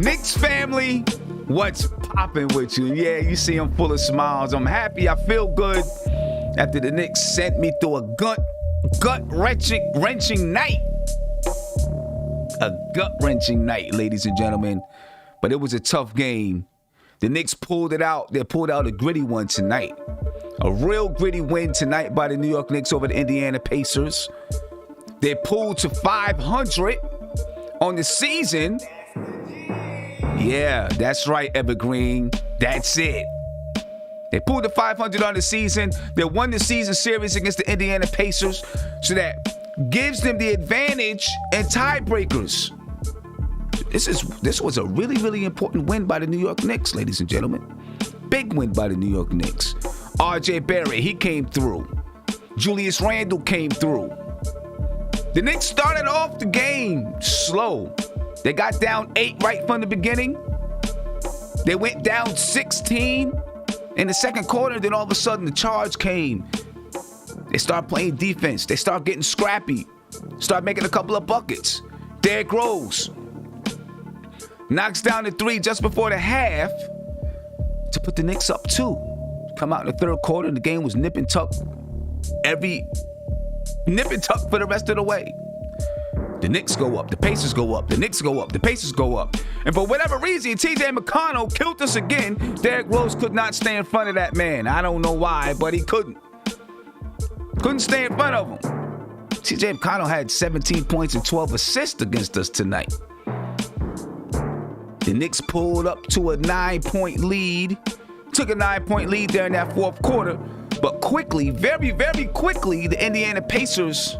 Knicks family, what's popping with you? Yeah, you see I'm full of smiles. I'm happy. I feel good after the Knicks sent me through a gut-wrenching night. A gut-wrenching night, ladies and gentlemen. But it was a tough game. The Knicks pulled it out. They pulled out a gritty one tonight. A real gritty win tonight by the New York Knicks over the Indiana Pacers. They pulled to 500 on the season. Yeah, that's right, Evergreen. That's it. They pulled to 500 on the season. They won the season series against the Indiana Pacers, so that gives them the advantage in tiebreakers. This was a really, really important win by the New York Knicks, ladies and gentlemen. Big win by the New York Knicks. RJ Barrett, he came through. Julius Randle came through. The Knicks started off the game slow. They got down 8 right from the beginning. They went down 16 in the second quarter. Then all of a sudden the charge came. They start playing defense. They start getting scrappy. Start making a couple of buckets. Derrick Rose knocks down the 3 just before the half to put the Knicks up 2. Come out in the third quarter and the game was nip and tuck for the rest of the way. The Knicks go up, the Pacers go up, the Knicks go up, the Pacers go up. And for whatever reason, TJ McConnell killed us again. Derrick Rose could not stay in front of that man. I don't know why, but he couldn't. Couldn't stay in front of him. TJ McConnell had 17 points and 12 assists against us tonight. The Knicks pulled up to a 9-point lead. Took a 9-point lead there in that fourth quarter. But quickly, very, very quickly, the Indiana Pacers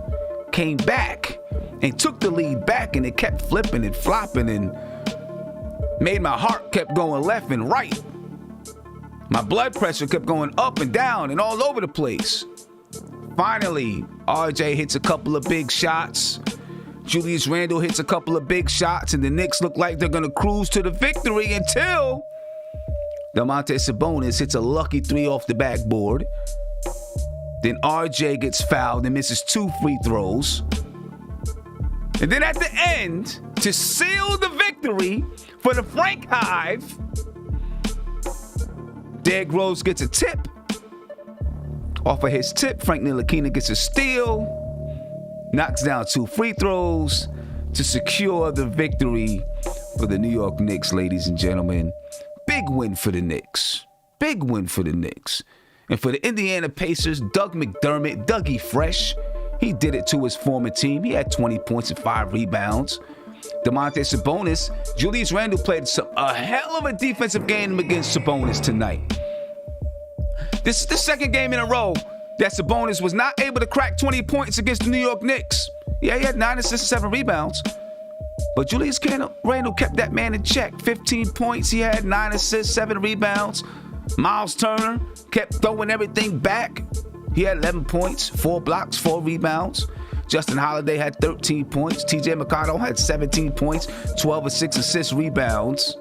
came back and took the lead back, and it kept flipping and flopping and made my heart kept going left and right. My blood pressure kept going up and down and all over the place. Finally, RJ hits a couple of big shots. Julius Randle hits a couple of big shots, and the Knicks look like they're going to cruise to the victory until Domantas Sabonis hits a lucky 3 off the backboard. Then RJ gets fouled and misses 2 free throws. And then at the end, to seal the victory for the Frank Hive, Derrick Rose gets a tip. Off of his tip, Frank Ntilikina gets a steal, knocks down 2 free throws to secure the victory for the New York Knicks, ladies and gentlemen. Big win for the Knicks. Big win for the Knicks. And for the Indiana Pacers, Doug McDermott, Dougie Fresh, he did it to his former team. He had 20 points and 5 rebounds. Domantas Sabonis, Julius Randle played a hell of a defensive game against Sabonis tonight. This is the second game in a row that Sabonis was not able to crack 20 points against the New York Knicks. Yeah, he had 9 assists and 7 rebounds. But Julius Randle kept that man in check. 15 points, he had 9 assists, 7 rebounds. Miles Turner kept throwing everything back. He had 11 points, 4 blocks, 4 rebounds. Justin Holiday had 13 points. TJ McConnell had 17 points, 12 or 6 assists, rebounds.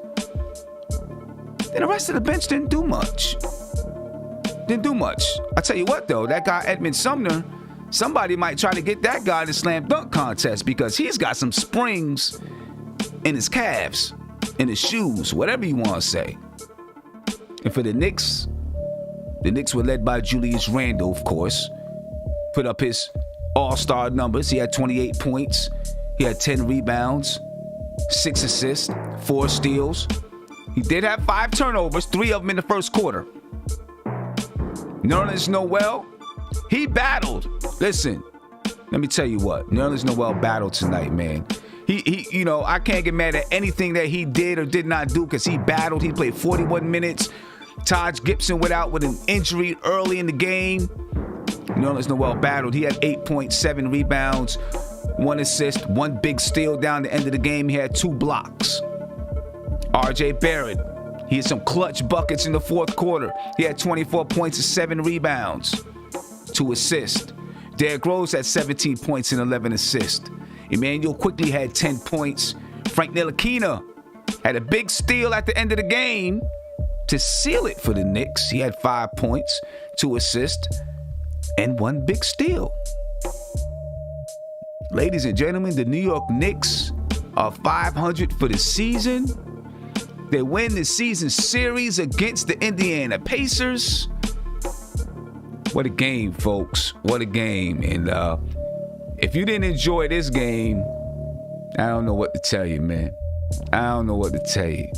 And the rest of the bench didn't do much. I tell you what, though, that guy Edmund Sumner, somebody might try to get that guy in the slam dunk contest because he's got some springs in his calves, in his shoes, whatever you want to say. And for the Knicks were led by Julius Randle, of course. Put up his all-star numbers. He had 28 points. He had 10 rebounds, 6 assists, 4 steals. He did have 5 turnovers, 3 of them in the first quarter. Nerlens Noel, he battled. Listen, let me tell you what. Nerlens Noel battled tonight, man. He, I can't get mad at anything that he did or did not do because he battled. He played 41 minutes. Taj Gibson went out with an injury early in the game. Nerlens Noel battled. He had 8.7 rebounds, 1 assist, 1 big steal down the end of the game. He had 2 blocks. RJ Barrett, he had some clutch buckets in the fourth quarter. He had 24 points and 7 rebounds, 2 assists. Derrick Rose had 17 points and 11 assists. Emmanuel quickly had 10 points. Frank Ntilikina had a big steal at the end of the game to seal it for the Knicks. He had 5 points, 2 assists, and 1 big steal. Ladies and gentlemen, the New York Knicks are 500 for the season. They win the season series against the Indiana Pacers. What a game, folks. What a game. And if you didn't enjoy this game, I don't know what to tell you, man. I don't know what to tell you.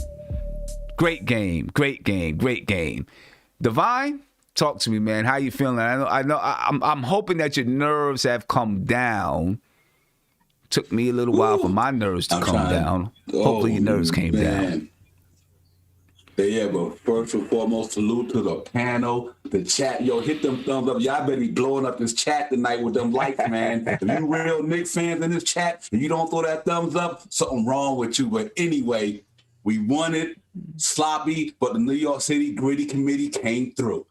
Great game. Great game. Great game. Divine, talk to me, man. How you feeling? I'm hoping that your nerves have come down. Took me a little while for my nerves to come down. Hopefully your nerves came down. Yeah, but first and foremost, salute to the panel, the chat. Yo, hit them thumbs up. Y'all better be blowing up this chat tonight with them likes, man. If you real Knicks fans in this chat, and you don't throw that thumbs up, something wrong with you. But anyway, we won it. Sloppy, but the New York City Gritty Committee came through.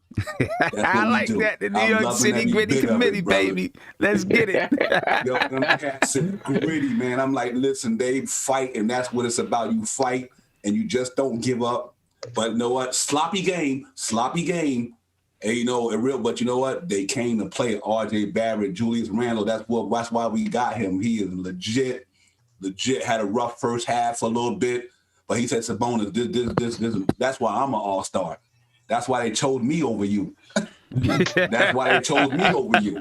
I like that. The New York City Gritty Committee, baby. Let's get it. Yo, them cats are gritty, man. I'm like, listen, they fight, and that's what it's about. You fight, and you just don't give up. But you know what? Sloppy game. And you know, but you know what? They came to play R.J. Barrett, Julius Randle. That's why we got him. He is legit. Had a rough first half for a little bit. But he said, Sabonis, this, that's why I'm an all-star. That's why they chose me over you. That's why they chose me over you.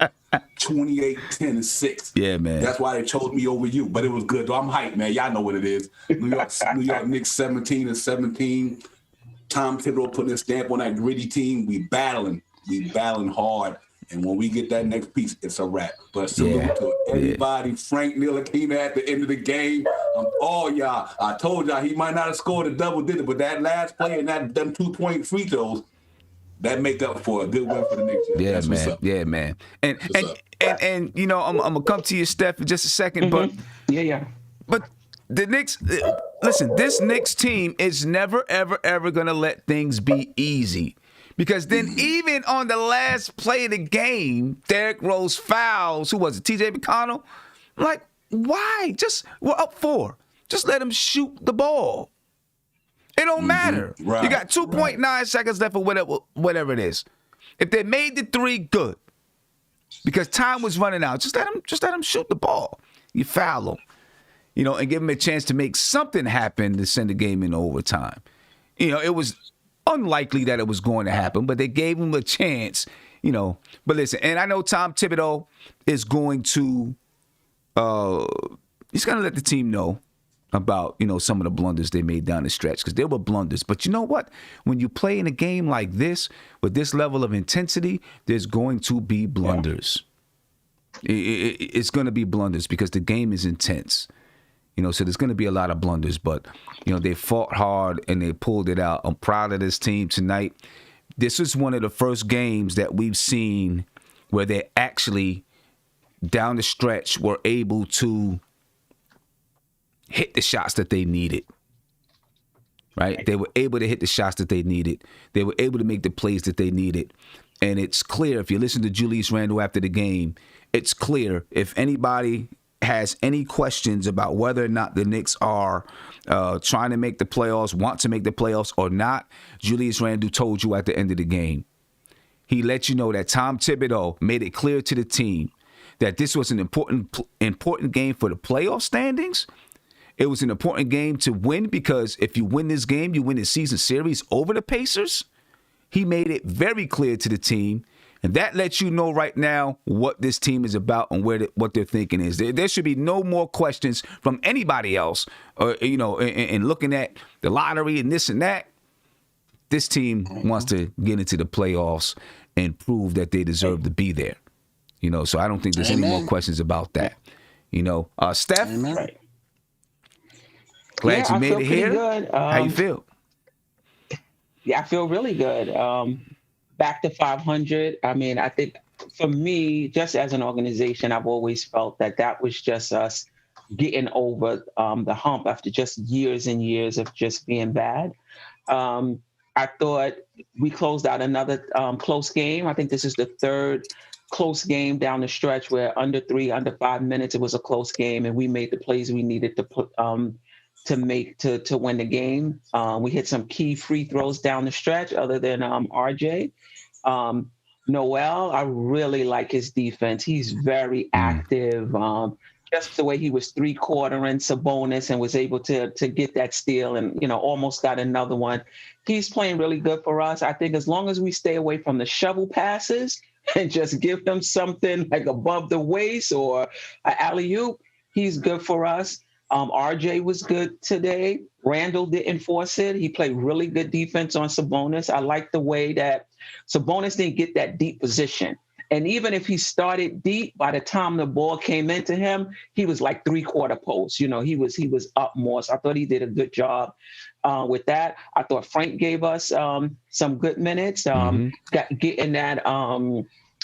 28, 10, and 6. Yeah, man. That's why they chose me over you. But it was good, though. I'm hyped, man. Y'all know what it is. New York Knicks 17-17. Tom Thibodeau putting a stamp on that gritty team. We battling hard. And when we get that next piece, it's a wrap. But salute to everybody. Frank Ntilikina at the end of the game. All y'all. I told y'all he might not have scored a double digit, but that last play and them 2-point free throws, that make up for a good win for the Knicks. Yeah, that's man. Yeah, man. And you know, I'm gonna come to you, Steph, in just a second. But But the Knicks, listen, this Knicks team is never, ever gonna let things be easy. Because then even on the last play of the game, Derrick Rose fouls, who was it, TJ McConnell? I'm like, why? We're up 4. Just let him shoot the ball. It don't matter. Right. You got 2.9 seconds left or whatever it is. If they made the 3, good. Because time was running out. Just let him shoot the ball. You foul him. You know, and give him a chance to make something happen to send the game in overtime. You know, it was unlikely that it was going to happen, but they gave him a chance, you know. But listen, and I know Tom Thibodeau is going to he's going to let the team know about, you know, some of the blunders they made down the stretch, because there were blunders. But you know what? When you play in a game like this with this level of intensity, there's going to be blunders. It's going to be blunders because the game is intense. You know, so there's going to be a lot of blunders, but, you know, they fought hard and they pulled it out. I'm proud of this team tonight. This is one of the first games that we've seen where they actually, down the stretch, were able to hit the shots that they needed. Right? They were able to hit the shots that they needed. They were able to make the plays that they needed. And it's clear, if you listen to Julius Randle after the game, it's clear if anybody has any questions about whether or not the Knicks are trying to make the playoffs, want to make the playoffs or not, Julius Randle told you at the end of the game. He let you know that Tom Thibodeau made it clear to the team that this was an important game for the playoff standings. It was an important game to win because if you win this game, you win the season series over the Pacers. He made it very clear to the team. And that lets you know right now what this team is about and what their thinking is. There should be no more questions from anybody else, you know, in looking at the lottery and this and that. This team wants to get into the playoffs and prove that they deserve to be there. You know, so I don't think there's any more questions about that. You know, Steph, glad you made it here. Good. How you feel? Yeah, I feel really good. Back to 500. I mean, I think for me, just as an organization, I've always felt that was just us getting over the hump after just years and years of just being bad. I thought we closed out another close game. I think this is the third close game down the stretch where under 5 minutes, it was a close game, and we made the plays we needed to put to win the game. We hit some key free throws down the stretch other than RJ. Noel, I really like his defense. He's very active. just the way he was 3/4 in Sabonis and was able to get that steal and, almost got another one. He's playing really good for us. I think as long as we stay away from the shovel passes and just give him something like above the waist or an alley-oop, he's good for us. RJ was good today. Randall didn't force it. He played really good defense on Sabonis. I like the way that Sabonis didn't get that deep position. And even if he started deep, by the time the ball came into him, he was like 3/4 post. He was up more. So I thought he did a good job with that. I thought Frank gave us some good minutes. Getting that,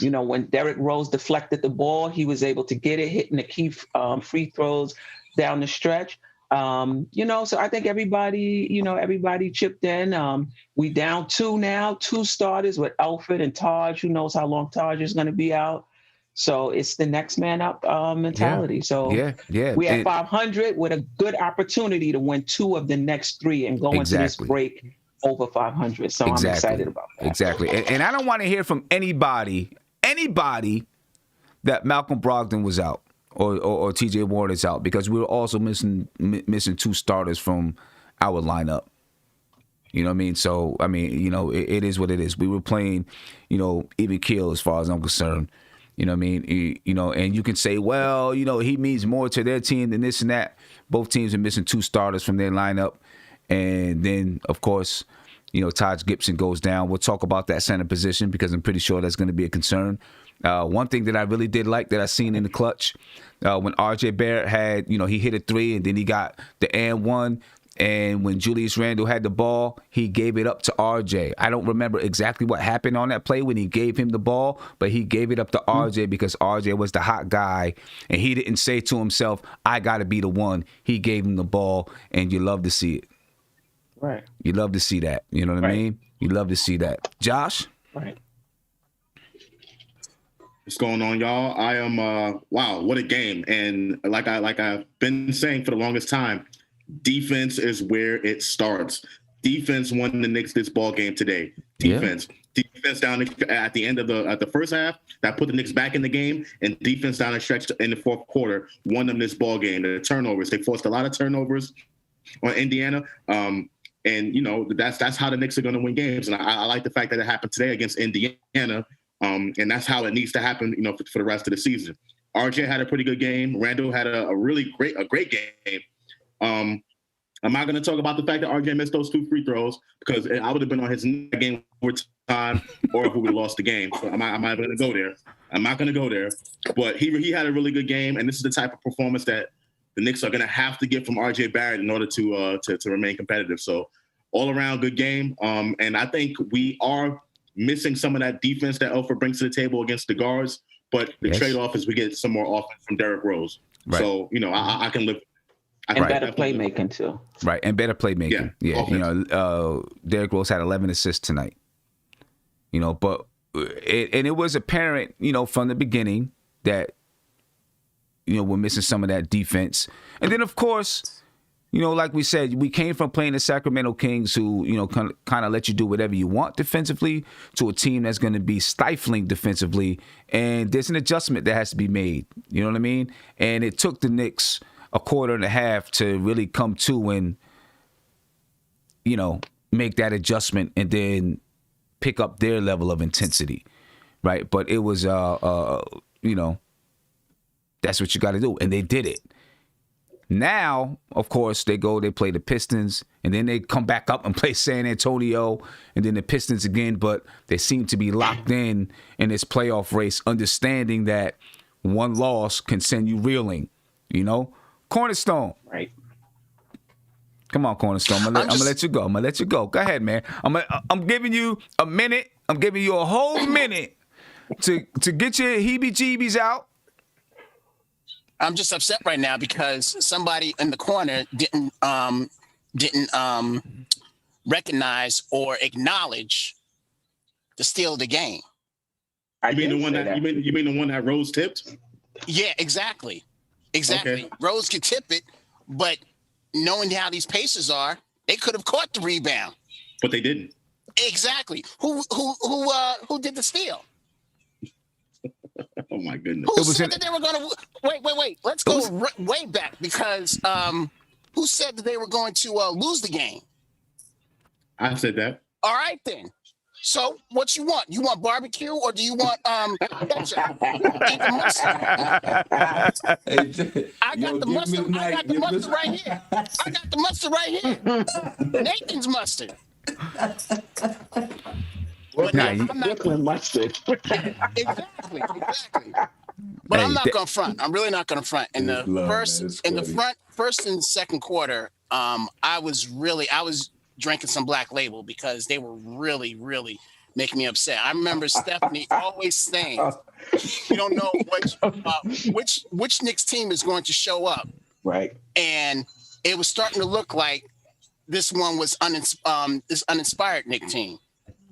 when Derrick Rose deflected the ball, he was able to get it, hitting the key free throws down the stretch. So I think everybody chipped in. We down 2 now, 2 starters with Alfred and Taj. Who knows how long Taj is going to be out? So it's the next man up mentality. We at 500 with a good opportunity to win 2 of the next 3 and go into this break over 500. So I'm excited about that. Exactly. And I don't want to hear from anybody that Malcolm Brogdon was out. Or T.J. Warren is out, because we were also missing 2 starters from our lineup. You know what I mean? So, I mean, it is what it is. We were playing, even keel as far as I'm concerned. You know what I mean? And you can say, well, he means more to their team than this and that. Both teams are missing 2 starters from their lineup. And then, of course, Taj Gibson goes down. We'll talk about that center position because I'm pretty sure that's going to be a concern. One thing that I really did like that I seen in the clutch, when R.J. Barrett had, he hit a 3 and then he got the and 1. And when Julius Randle had the ball, he gave it up to R.J. I don't remember exactly what happened on that play when he gave him the ball, but he gave it up to R.J. because R.J. was the hot guy. And he didn't say to himself, I got to be the one. He gave him the ball, and you love to see it. Right. You love to see that. You know what I mean? You love to see that. Josh? Right. What's going on, y'all? I am wow, what a game. And like I've been saying for the longest time, defense is where it starts. Defense won the Knicks this ball game today. Defense down at the end of the first half, that put the Knicks back in the game, and defense down the stretch in the fourth quarter won them this ball game. The turnovers, they forced a lot of turnovers on Indiana. And that's how the Knicks are going to win games. And I like the fact that it happened today against Indiana. And that's how it needs to happen, for the rest of the season. RJ had a pretty good game. Randall had a great game. I'm not going to talk about the fact that RJ missed those 2 free throws because I would have been on his game over time, or if we would have lost the game. So I'm not going to go there. I'm not going to go there. But he had a really good game, and this is the type of performance that the Knicks are going to have to get from RJ Barrett in order to remain competitive. So all around good game. And I think we are missing some of that defense that Elfrid brings to the table against the guards, but the trade-off is we get some more offense from Derrick Rose. Right. So, I can live. Better playmaking too. Right, and better playmaking. Yeah. Derrick Rose had 11 assists tonight. But it was apparent, from the beginning that, we're missing some of that defense. And then, of course, like we said, we came from playing the Sacramento Kings who, kind of let you do whatever you want defensively to a team that's going to be stifling defensively. And there's an adjustment that has to be made. You know what I mean? And it took the Knicks a quarter and a half to really come to and, make that adjustment and then pick up their level of intensity. Right. But it was, that's what you got to do. And they did it. Now, of course, they play the Pistons, and then they come back up and play San Antonio, and then the Pistons again. But they seem to be locked in this playoff race, understanding that one loss can send you reeling, Cornerstone. Right. Come on, Cornerstone. I'm gonna let you go. Go ahead, man. I'm giving you a minute. I'm giving you a whole minute to get your heebie-jeebies out. I'm just upset right now because somebody in the corner didn't recognize or acknowledge the steal of the game. You mean the one that Rose tipped? Yeah, exactly. Okay. Rose could tip it, but knowing how these Pacers are, they could have caught the rebound, but they didn't. Exactly. Who did the steal? Oh my goodness. Who said that they were going to wait? Let's go way back because who said that they were going to lose the game? I said that. All right then. So what you want? You want barbecue or do you want ketchup? Even mustard. I got the mustard. I got the mustard right here. I got the mustard right here. Nathan's mustard. Brooklyn mustard. Exactly. But I'm not gonna front. I'm really not gonna front. In the first and second quarter, I was drinking some Black Label because they were really making me upset. I remember Stephanie always saying, "You don't know which Knicks team is going to show up." Right. And it was starting to look like this one was this uninspired Knicks team.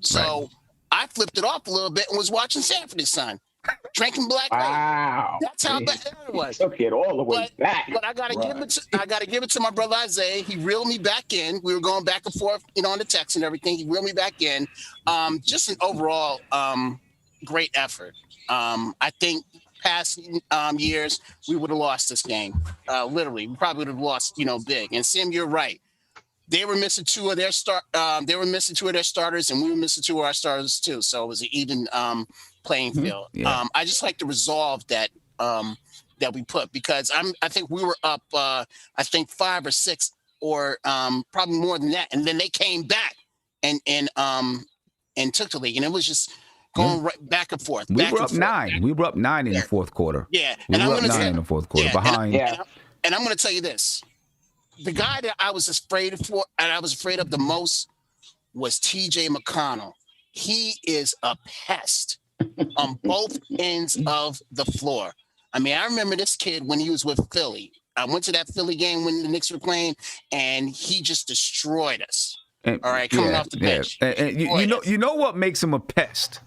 So I flipped it off a little bit and was watching Sanford and Son, drinking Black Label. Wow. That's how bad it was. Took it all the way back. But I gotta give it to my brother Isaiah. He reeled me back in. We were going back and forth, on the text and everything. He reeled me back in. Just an overall great effort. I think past years we would have lost this game. Literally, we probably would have lost, big. And Sim, you're right. They were missing two of their starters, and we were missing two of our starters too. So it was an even playing field. Yeah. I just like the resolve that we put because I think we were up 5 or 6 or probably more than that, and then they came back and took the league, and it was just going right back and forth. We were up 9. We were up 9 in the fourth quarter. Yeah, we were up 9 in the fourth quarter behind. And I'm going to tell you this. The guy that I was afraid of the most was TJ McConnell. He is a pest on both ends of the floor. I mean, I remember this kid when he was with Philly. I went to that Philly game when the Knicks were playing, and he just destroyed us. All right, coming off the bench. And you know what makes him a pest,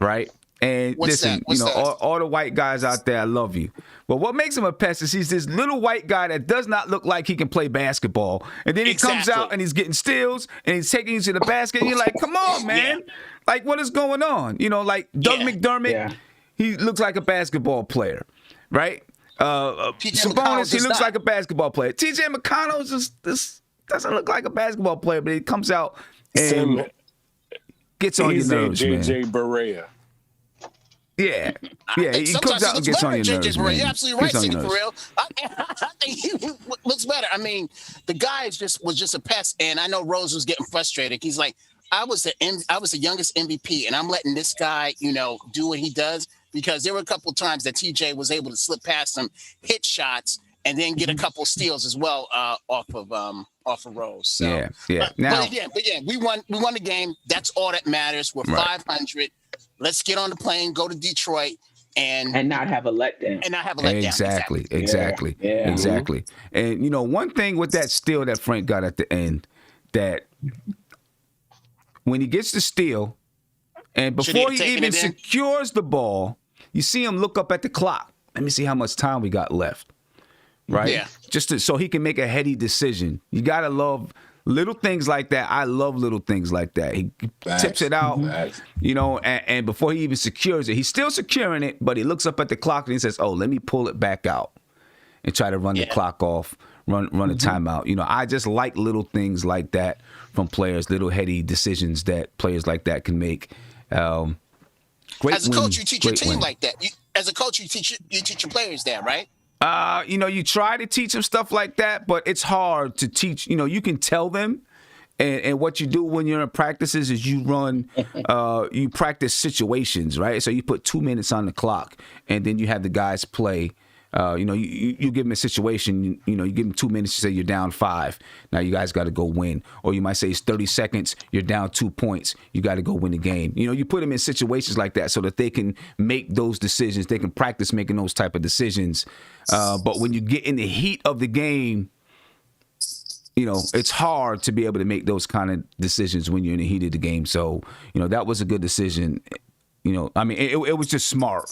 right? And listen, all the white guys out there, I love you. But what makes him a pest is he's this little white guy that does not look like he can play basketball. And then he comes out and he's getting steals and he's taking you to the basket. And you're like, come on, man. Yeah. Like, what is going on? Like Doug McDermott, he looks like a basketball player, right? Sabonis, he looks like a basketball player. TJ McConnell just doesn't look like a basketball player, but he comes out and gets on your nerves, man. JJ Barea. Yeah, he comes out and gets on your nerves, man. You're absolutely right, City, for real. I think he looks better. I mean, the guy was just a pest, and I know Rose was getting frustrated. He's like, I was the youngest MVP, and I'm letting this guy, do what he does, because there were a couple of times that TJ was able to slip past some hit shots and then get a couple of steals as well off of Rose. So, yeah. But again, we won the game. That's all that matters. We're 500. Let's get on the plane, go to Detroit, and not have a letdown. Exactly. And one thing with that steal that Frank got at the end, that when he gets the steal, and before he even secures the ball, you see him look up at the clock. Let me see how much time we got left. Right? Yeah. So he can make a heady decision. You gotta love little things like that. I love little things like that. He tips it out, and before he even secures it, he's still securing it, but he looks up at the clock and he says, "Oh, let me pull it back out and try to run the clock off, run a timeout." I just like little things like that from players, little heady decisions that players like that can make. Great As a coach, you teach your team like that. As a coach, you teach your players that, right? You try to teach them stuff like that, but it's hard to teach. You can tell them, and what you do when you're in practices is you practice situations, right? So you put 2 minutes on the clock, and then you have the guys play. You give them a situation, you give them 2 minutes, you say you're down 5. Now you guys got to go win. Or you might say it's 30 seconds, you're down 2 points, you got to go win the game. You put them in situations like that so that they can make those decisions. They can practice making those type of decisions. But when you get in the heat of the game, it's hard to be able to make those kind of decisions when you're in the heat of the game. So, that was a good decision. It was just smart.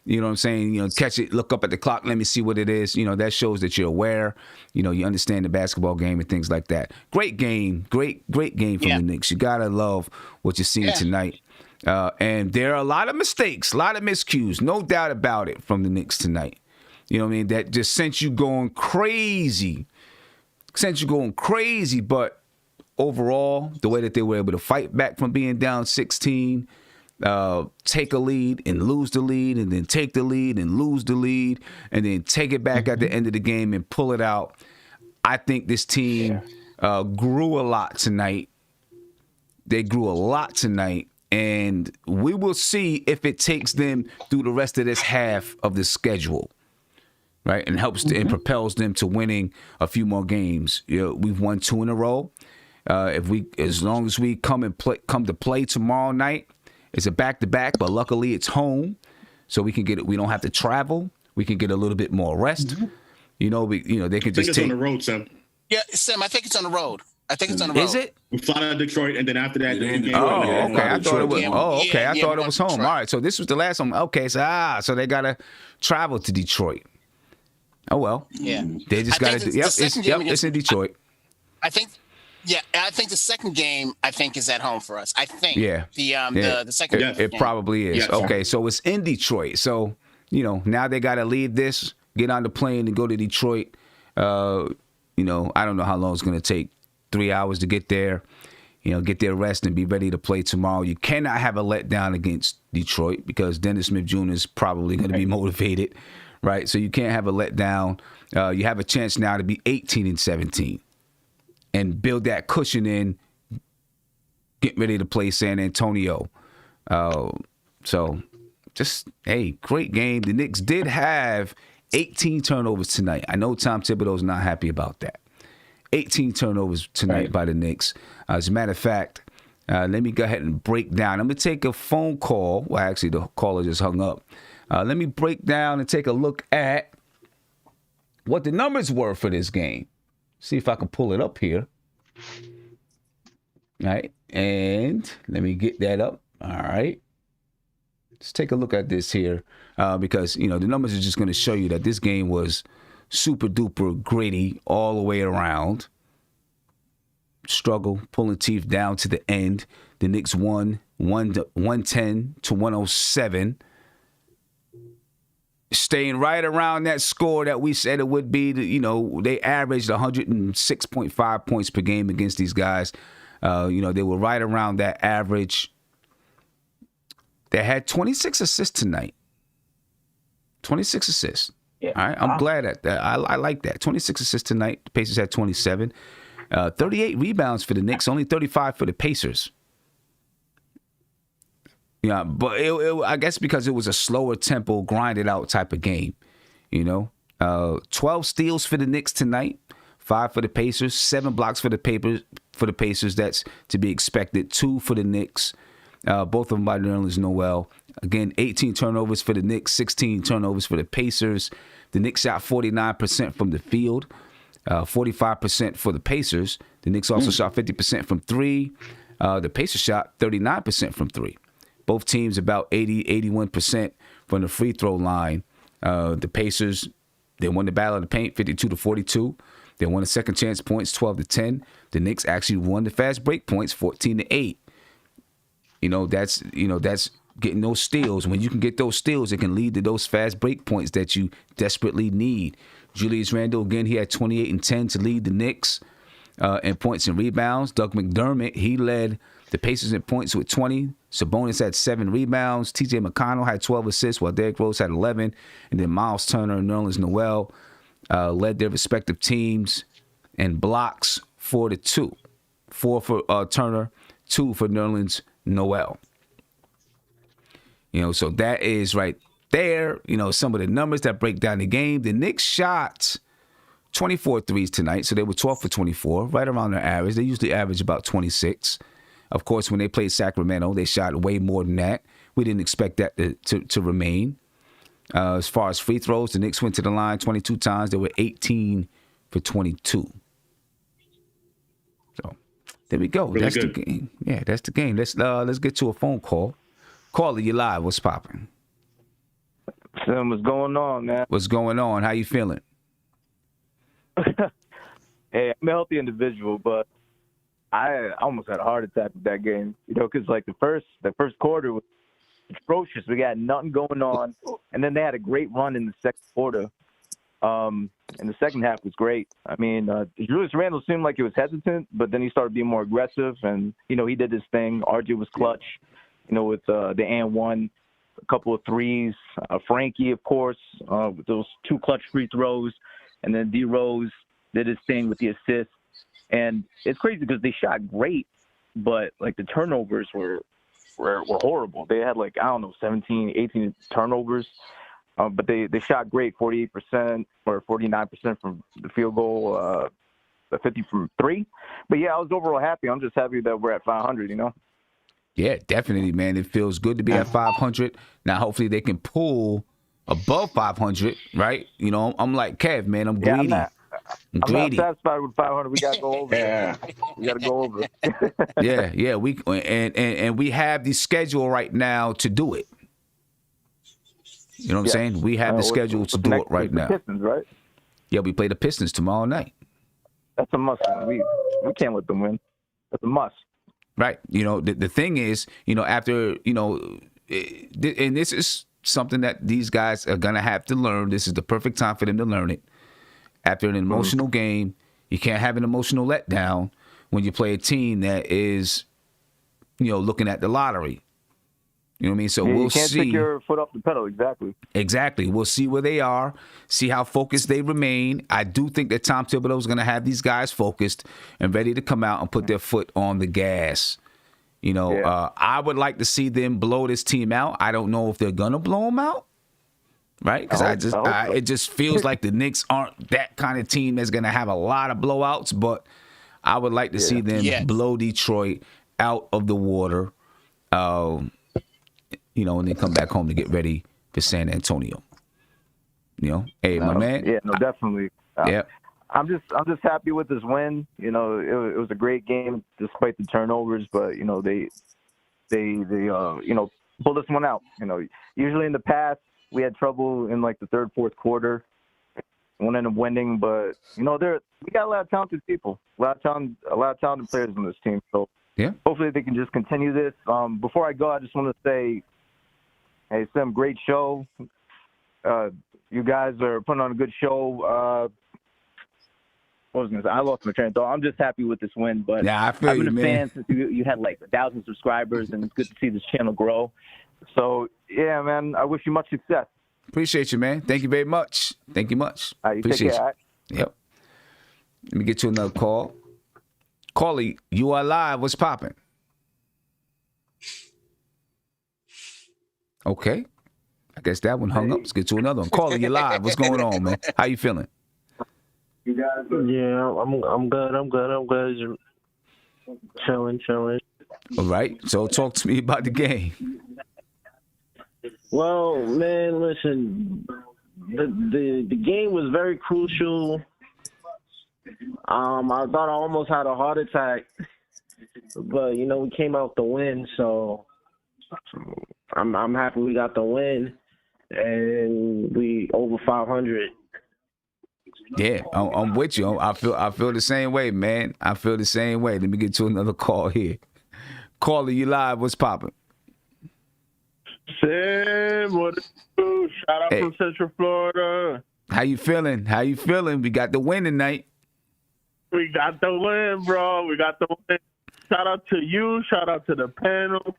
You know what I'm saying? Catch it, look up at the clock, let me see what it is. That shows that you're aware. You understand the basketball game and things like that. Great game. Great game from the Knicks. You got to love what you're seeing tonight. And there are a lot of mistakes, a lot of miscues, no doubt about it, from the Knicks tonight. You know what I mean? That just sent you going crazy. But overall, the way that they were able to fight back from being down 16, take a lead and lose the lead, and then take the lead and lose the lead, and then take it back at the end of the game and pull it out. I think this team grew a lot tonight. They grew a lot tonight, and we will see if it takes them through the rest of this half of the schedule, right? And helps and propels them to winning a few more games. You know, we've won 2 in a row. As long as we come to play tomorrow night, it's a back-to-back, but luckily it's home, so we can get it. We don't have to travel. We can get a little bit more rest. You know, they can I think just it's take. on the road, Sam. Yeah, Sam, I think it's on the road. I think it's on the road. Is it? We fly to Detroit, and then after that, Yeah, the Oh, Yeah, okay. I thought it was. Yeah, Oh, okay. yeah, I thought yeah, it was home. Detroit. All right. So this was the last one. Okay. So they gotta travel to Detroit. Oh well. Yeah. They just I gotta. think Do, the second game It's in Detroit. I think the second game is at home for us. I think. Yeah. The second Yes. game. It probably is. Yes. Okay. So it's in Detroit. So now they gotta leave this, get on the plane, and go to Detroit. I don't know how long it's gonna take. 3 hours to get there. Get their rest and be ready to play tomorrow. You cannot have a letdown against Detroit because Dennis Smith Jr. is probably going to be motivated, right? So you can't have a letdown. You have a chance now to be 18-17 and build that cushion in, get ready to play San Antonio. Great game. The Knicks did have 18 turnovers tonight. I know Tom Thibodeau's not happy about that. 18 turnovers tonight by the Knicks. As a matter of fact, let me go ahead and break down. I'm going to take a phone call. Well, actually, the caller just hung up. Let me break down and take a look at what the numbers were for this game. See if I can pull it up here. All right. And let me get that up. All right. Let's take a look at this here because, the numbers are just going to show you that this game was super duper gritty all the way around. Struggle, pulling teeth down to the end. The Knicks won 110-107. Staying right around that score that we said it would be. They averaged 106.5 points per game against these guys. They were right around that average. They had 26 assists tonight. 26 assists. Yeah. All right, I'm glad at that. I like that. 26 assists tonight. The Pacers had 27. 38 rebounds for the Knicks, only 35 for the Pacers. Yeah, but I guess because it was a slower tempo, grinded out type of game. 12 steals for the Knicks tonight, 5 for the Pacers, 7 blocks for the Pacers. That's to be expected. 2 for the Knicks. Both of them by Nerlens Noel. Again, 18 turnovers for the Knicks, 16 turnovers for the Pacers. The Knicks shot 49% from the field, 45% for the Pacers. The Knicks also shot 50% from 3. The Pacers shot 39% from 3. Both teams about 81% from the free throw line. The Pacers, they won the battle of the paint 52-42. They won the second chance points 12-10. The Knicks actually won the fast break points 14-8. That's getting those steals. When you can get those steals, it can lead to those fast break points that you desperately need. Julius Randle, again, he had 28 and 10 to lead the Knicks in points and rebounds. Doug McDermott, he led the Pacers in points with 20. Sabonis had 7 rebounds. T.J. McConnell had 12 assists, while Derrick Rose had 11. And then Miles Turner and Nerlens Noel led their respective teams in blocks 4-2. 4 for Turner, 2 for Nerlens Noel. So that is right there, some of the numbers that break down the game. The Knicks shot 24 threes tonight, so they were 12 for 24, right around their average. They usually average about 26. Of course, when they played Sacramento, they shot way more than that. We didn't expect that to remain. As far as free throws, the Knicks went to the line 22 times. They were 18 for 22. So there we go. Really That's good. the game. Yeah, that's the game. Let's get to a phone call. Caller, you live. What's popping? Sam, what's going on, man? What's going on? How you feeling? Hey, I'm a healthy individual, but I almost had a heart attack with that game, because like the first quarter was atrocious. We got nothing going on, and then they had a great run in the second quarter. And the second half was great. I mean, Julius Randle seemed like he was hesitant, but then he started being more aggressive, and he did his thing. RJ was clutch, with the and one, a couple of threes. Frankie, of course, with those 2 clutch free throws, and then D Rose did his thing with the assist. And it's crazy because they shot great, but like the turnovers were horrible. They had 17, 18 turnovers. But they shot great, 48% or 49% from the field goal, 50 from 3. But yeah, I was overall happy. I'm just happy that we're at 500. Yeah, definitely, man. It feels good to be at 500. Now, hopefully, they can pull above 500, right? I'm like Kev, man. I'm greedy. I'm not satisfied with 500. We gotta go over. Yeah. We gotta go over. Yeah. We and we have the schedule right now to do it. You know what I'm saying? We have the schedule to do it right now. Pistons, right? Yeah, we play the Pistons tomorrow night. That's a must. We can't let them win. That's a must. Right. The thing is, after, and this is something that these guys are going to have to learn. This is the perfect time for them to learn it. After an emotional game, you can't have an emotional letdown when you play a team that is, looking at the lottery. You know what I mean? So we'll see. You can't take your foot off the pedal. Exactly. We'll see where they are, see how focused they remain. I do think that Tom Thibodeau is going to have these guys focused and ready to come out and put their foot on the gas. I would like to see them blow this team out. I don't know if they're going to blow them out, right? Because it just feels like the Knicks aren't that kind of team that's going to have a lot of blowouts, but I would like to see them blow Detroit out of the water. And then come back home to get ready for San Antonio. Hey, my man. Yeah, no, definitely. Yeah. I'm just happy with this win. It was a great game despite the turnovers, but they pulled this one out. Usually in the past we had trouble in the third, fourth quarter. One ended up winning, but we got a lot of talented people, a lot of talented players on this team. So yeah, hopefully they can just continue this. Before I go, I just want to say, hey, Sim, great show. You guys are putting on a good show. What was I going to say? I lost my train of thought. I'm just happy with this win. But yeah, I feel I've been you, a man. fan since you had 1,000 subscribers, and it's good to see this channel grow. So, yeah, man, I wish you much success. Appreciate you, man. Thank you very much. Thank you much. All right, you Appreciate take care, you. Yep. Let me get you another call. Callie, you are live. What's popping? Okay. I guess that one hung up. Let's get to another one. Callie, you live. What's going on, man? How you feeling? Yeah, I'm good. Just chilling. All right. So talk to me about the game. Well, man, listen, the game was very crucial. I thought I almost had a heart attack, but we came out the win, so I'm happy we got the win, and we over 500. Yeah, I'm with you. I feel the same way, man. I feel the same way. Let me get to another call here. Caller, you live. What's popping? Sam, what it do? Shout out from Central Florida. How you feeling? We got the win tonight. We got the win, bro. We got the win. Shout out to you. Shout out to the panel.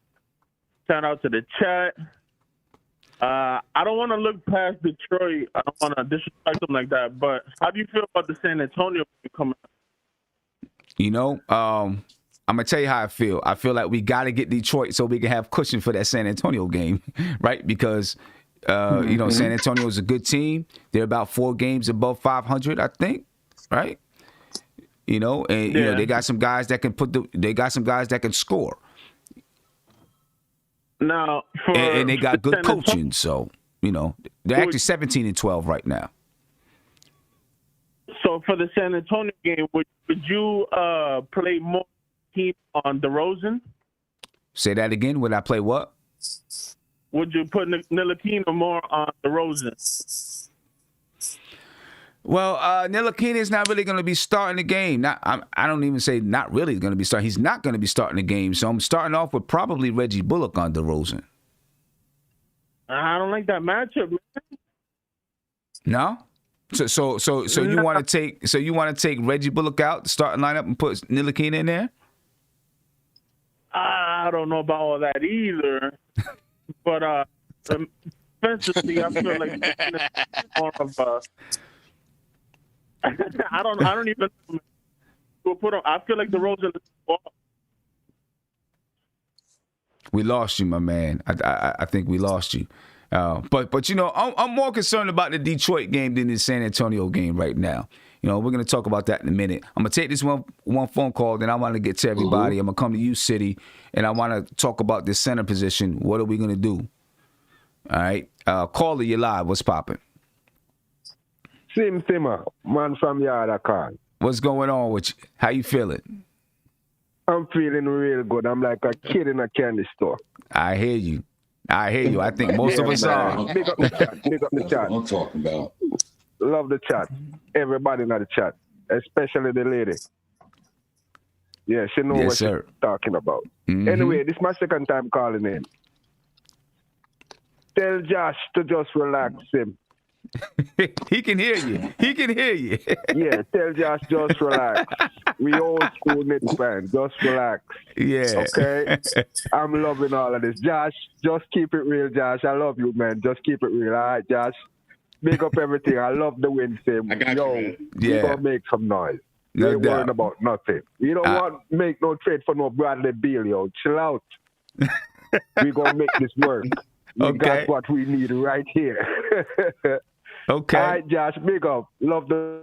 Shout out to the chat. I don't want to look past Detroit. I don't want to disrespect them like that. But how do you feel about the San Antonio game coming up? I'm going to tell you how I feel. I feel like we got to get Detroit so we can have cushion for that San Antonio game, right? Because, San Antonio is a good team. They're about 4 games above 500, I think, right? They got some guys that can score. Now, and they got good coaching, so they're actually 17-12 right now. So for the San Antonio game, would you play more team on DeRozan? Say that again. Would I play what? Would you put Ntilikina more on DeRozan? Well, Ntilikina is not really going to be starting the game. I don't even say not really going to be starting. He's not going to be starting the game. So I'm starting off with probably Reggie Bullock on DeRozan. I don't like that matchup, man. No? So you want to take Reggie Bullock out, starting lineup, and put Ntilikina in there? I don't know about all that either. But defensively, I feel like more of I don't even put on. I feel like DeRozan is ball. We lost you, my man. I think we lost you. But you know, I'm more concerned about the Detroit game than the San Antonio game right now. You know, we're gonna talk about that in a minute. I'm gonna take this one phone call, then I want to get to everybody. I'm gonna come to you, City, and I want to talk about this center position. What are we gonna do? All right, caller, you live. What's popping? Simmer, man from Yardacon. What's going on with you? How you feeling? I'm feeling real good. I'm like a kid in a candy store. I hear you. I think most of us are. Big up the chat. Big up the chat. I'm talking about. Love the chat. Everybody in the chat, especially the lady. Yeah, she knows what she's talking about. Mm-hmm. Anyway, this is my second time calling in. Tell Josh to just relax him. He can hear you. Yeah, tell Josh just relax. We old school Knicks fans. Just relax. Yeah. Okay? I'm loving all of this. Josh, just keep it real, Josh. I love you, man. Just keep it real. All right, Josh? Big up everything. I love the win, Sim. I got you. We're going to make some noise. No Ain't doubt. worrying about nothing. We don't want to make no trade for no Bradley Beal, yo. Chill out. We're going to make this work. We got what we need right here. Okay. All right, Josh, big up. Love the...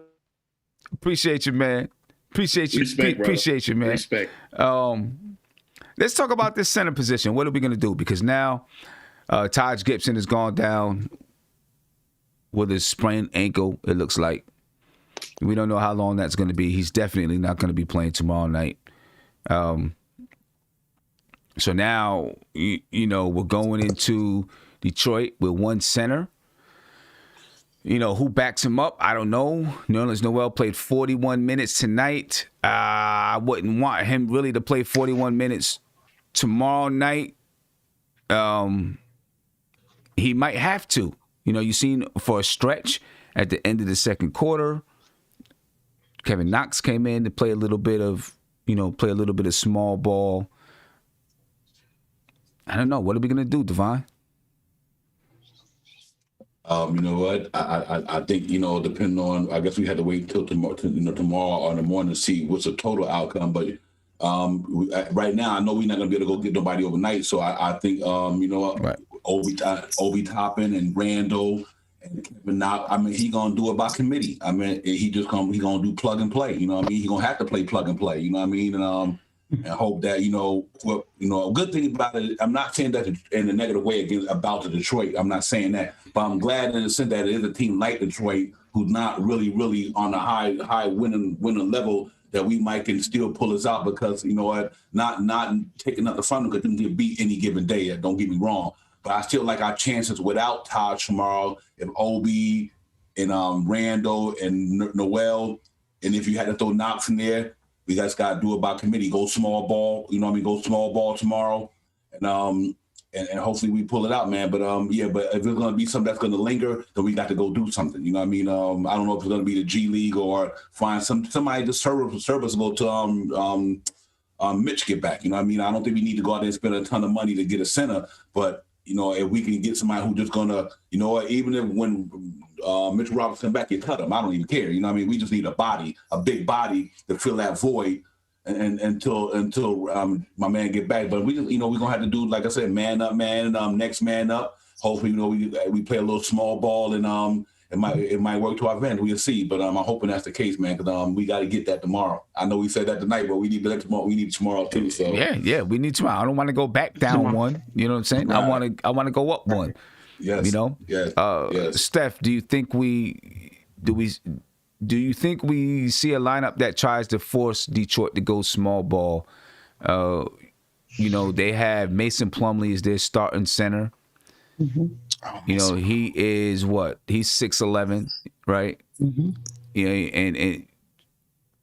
Appreciate you, man. Appreciate you. Respect, Appreciate you, man. Respect. Let's talk about this center position. What are we going to do? Because now Taj Gibson has gone down with his sprained ankle, it looks like. We don't know how long that's going to be. He's definitely not going to be playing tomorrow night. So now, you know, we're going into Detroit with one center. You know, who backs him up? I don't know. Nerlens Noel played 41 minutes tonight. I wouldn't want him really to play 41 minutes tomorrow night. He might have to. You know, you seen for a stretch at the end of the second quarter, Kevin Knox came in to play a little bit of small ball. I don't know. What are we going to do, Devon? You know what? I think, you know, depending on, I guess we had to wait until tomorrow or in the morning to see what's the total outcome. But right now, I know we're not going to be able to go get nobody overnight. So I think, you know, right. Obi Toppin and Randall and Kevin Knox, I mean, he going to do it by committee. I mean, he going to do plug and play. You know what I mean? He going to have to play plug and play. You know what I mean? And hope that, a good thing about it, I'm not saying that in a negative way about the Detroit. I'm not saying that. But I'm glad in the sense that it is a team like Detroit who's not really on a high winning level that we might can still pull us out because, you know what, not taking nothing from them because they can beat any given day. Don't get me wrong. But I still like our chances without Taj tomorrow, if Obi and Randall and Noel, and if you had to throw Knox in there, we guys got to do it by committee. Go small ball, you know what I mean? Go small ball tomorrow, and hopefully we pull it out, man. But but if it's gonna be something that's gonna linger, then we got to go do something. You know what I mean? I don't know if it's gonna be the G League or find somebody just serviceable to Mitch get back. You know what I mean? I don't think we need to go out there and spend a ton of money to get a center, but you know, if we can get somebody who just gonna, you know what, even if when Mitchell Robinson back, you cut him. I don't even care. You know what I mean? We just need a big body to fill that void and until my man get back. But we just, you know, we're gonna have to do, like I said, man up, next man up. Hopefully, you know, we play a little small ball and it might work to our advantage. We'll see. But I'm hoping that's the case, man, because we got to get that tomorrow. I know we said that tonight, but we need that tomorrow. We need tomorrow too. So yeah, we need tomorrow. I don't want to go back down one. You know what I'm saying? Right. I want to go up one. Yes. You know. Yes. Yes. Steph, do you think we see a lineup that tries to force Detroit to go small ball? You know, they have Mason Plumlee as their starting center. Mm-hmm. You know, he is what? He's 6'11", right? Mm-hmm. and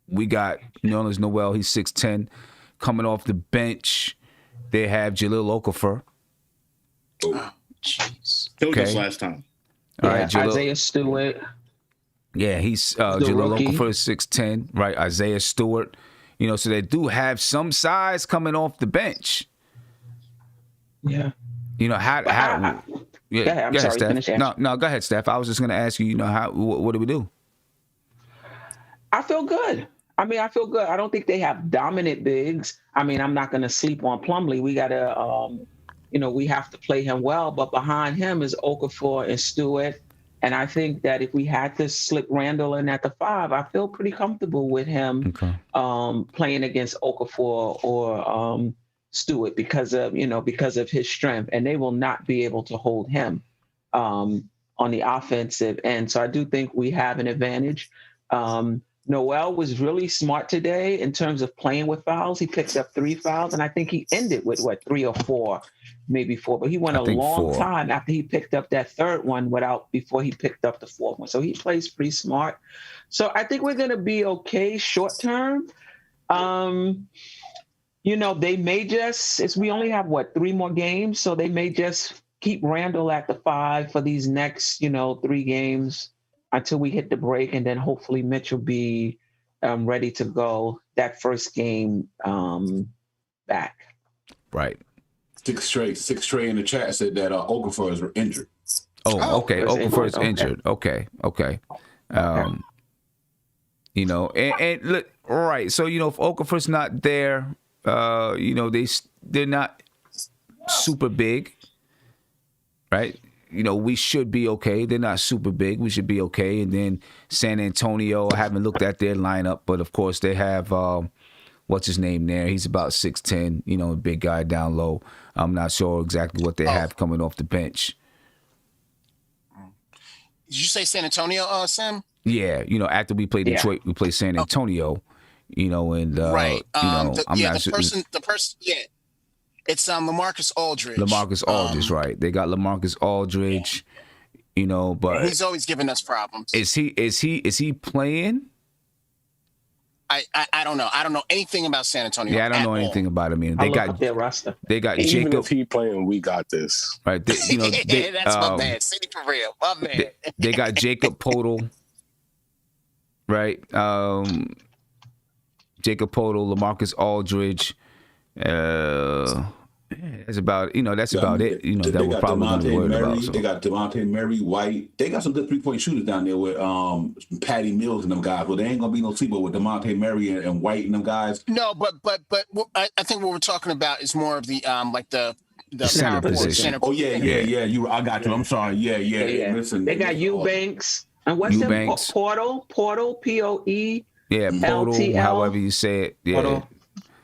we got Nerlens Noel. He's 6'10", coming off the bench. They have Jahlil Okafor. Oh, jeez. Killed us last time. All right, Isaiah Stewart. Yeah, he's Jahlil Okafor is 6'10", right? Isaiah Stewart. So they do have some size coming off the bench. Yeah. How go ahead. I'm sorry, Steph. finish No, go ahead, Steph. I was just going to ask you, what do we do? I feel good. I feel good. I don't think they have dominant bigs. I'm not going to sleep on Plumlee. We got to, we have to play him well. But behind him is Okafor and Stewart. And I think that if we had to slip Randall in at the 5, I feel pretty comfortable with him playing against Okafor or Stewart because of his strength. And they will not be able to hold him on the offensive end. So I do think we have an advantage. Noel was really smart today in terms of playing with fouls. He picked up 3 fouls, and I think he ended with 3 or 4, maybe 4. But he went a long time after he picked up that 3rd one before he picked up the 4th one. So he plays pretty smart. So I think we're going to be okay short term. They may just, we only have 3 more games, so they may just keep Randall at the 5 for these next 3 games until we hit the break, and then hopefully Mitch will be ready to go that first game back. Right. Six Trey in the chat said that Okafor is injured. Oh, okay. Okafor is injured. Okay. And look, right. So if Okafor's not there, they're not super big, right? We should be okay. They're not super big. We should be okay. And then San Antonio, I haven't looked at their lineup, but of course they have, what's his name there? He's about 6'10", a big guy down low. I'm not sure exactly what they have coming off the bench. Did you say San Antonio, Sam? Yeah, after we play Detroit, we play San Antonio, and right. I'm not sure. The person, yeah. It's LaMarcus Aldridge. LaMarcus Aldridge, right? They got LaMarcus Aldridge, but he's always giving us problems. Is he playing? I don't know. I don't know anything about San Antonio. Yeah, I don't know anything about him. They got their roster. They got Even Jacob. if he playing, we got this. Right? That's my man. City for real. My man. They got Jacob Podol. Right? Jacob Podol, LaMarcus Aldridge. That's about it. That we're probably going to worry about. So. They got DeMonte Murray, White. They got some good 3-point shooters down there with Patty Mills and them guys. Well, they ain't gonna be no sleeper with DeMonte Murray and White and them guys. No, but I think what we're talking about is more of the the center position. Oh yeah. I got you. I'm sorry. Yeah. Listen, they got Eubanks and what's him? Portal, POE. Yeah, Portal, LTL. however you say it. Yeah. Portal.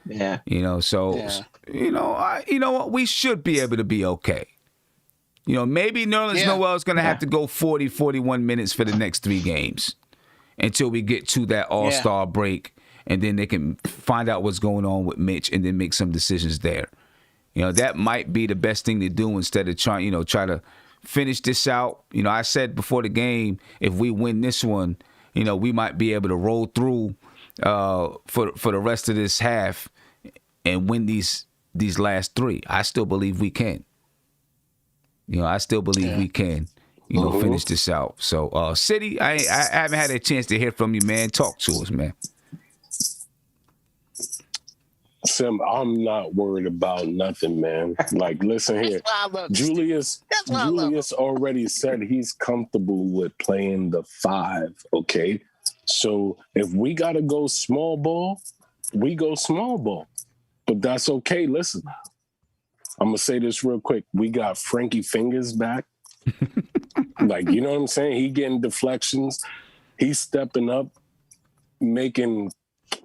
Yeah. What? We should be able to be okay. Maybe Nerlens Noel is going to have to go 40, 41 minutes for the next 3 games until we get to that All-Star break, and then they can find out what's going on with Mitch and then make some decisions there. That might be the best thing to do instead of try to finish this out. I said before the game, if we win this one, we might be able to roll through for the rest of this half and win these last 3. I still believe we can. I still believe we can, finish this out. So, City, I haven't had a chance to hear from you, man. Talk to us, man. Sim, I'm not worried about nothing, man. Like, listen here. Julius already said he's comfortable with playing the 5, okay? So if we got to go small ball, we go small ball. But that's okay. Listen, I'm going to say this real quick. We got Frankie Fingers back. Like, you know what I'm saying? He getting deflections. He's stepping up, making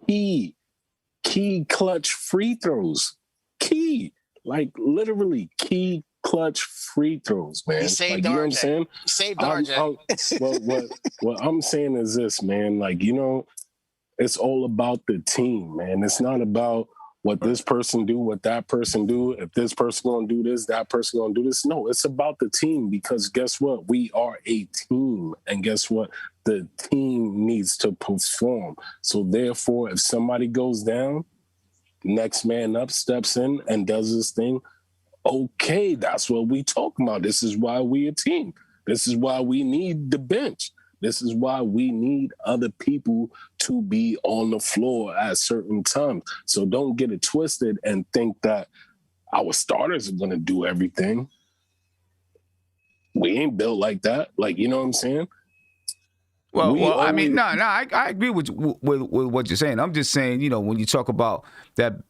key clutch free throws. Like literally key clutch free throws, man. He saved you know what I'm saying? He saved RJ. What I'm saying is this, man. Like, it's all about the team, man. It's not about what this person do, what that person do. If this person gonna do this, that person gonna do this. No, it's about the team because guess what? We are a team. And guess what? the team needs to perform. So therefore, if somebody goes down, next man up steps in and does his thing. Okay, that's what we talk about. This is why we a team. This is why we need the bench. This is why we need other people to be on the floor at certain times. So don't get it twisted and think that our starters are going to do everything. We ain't built like that. Like, you know what I'm saying? Well, I mean, I agree with what you're saying. I'm just saying, you know, when you talk about that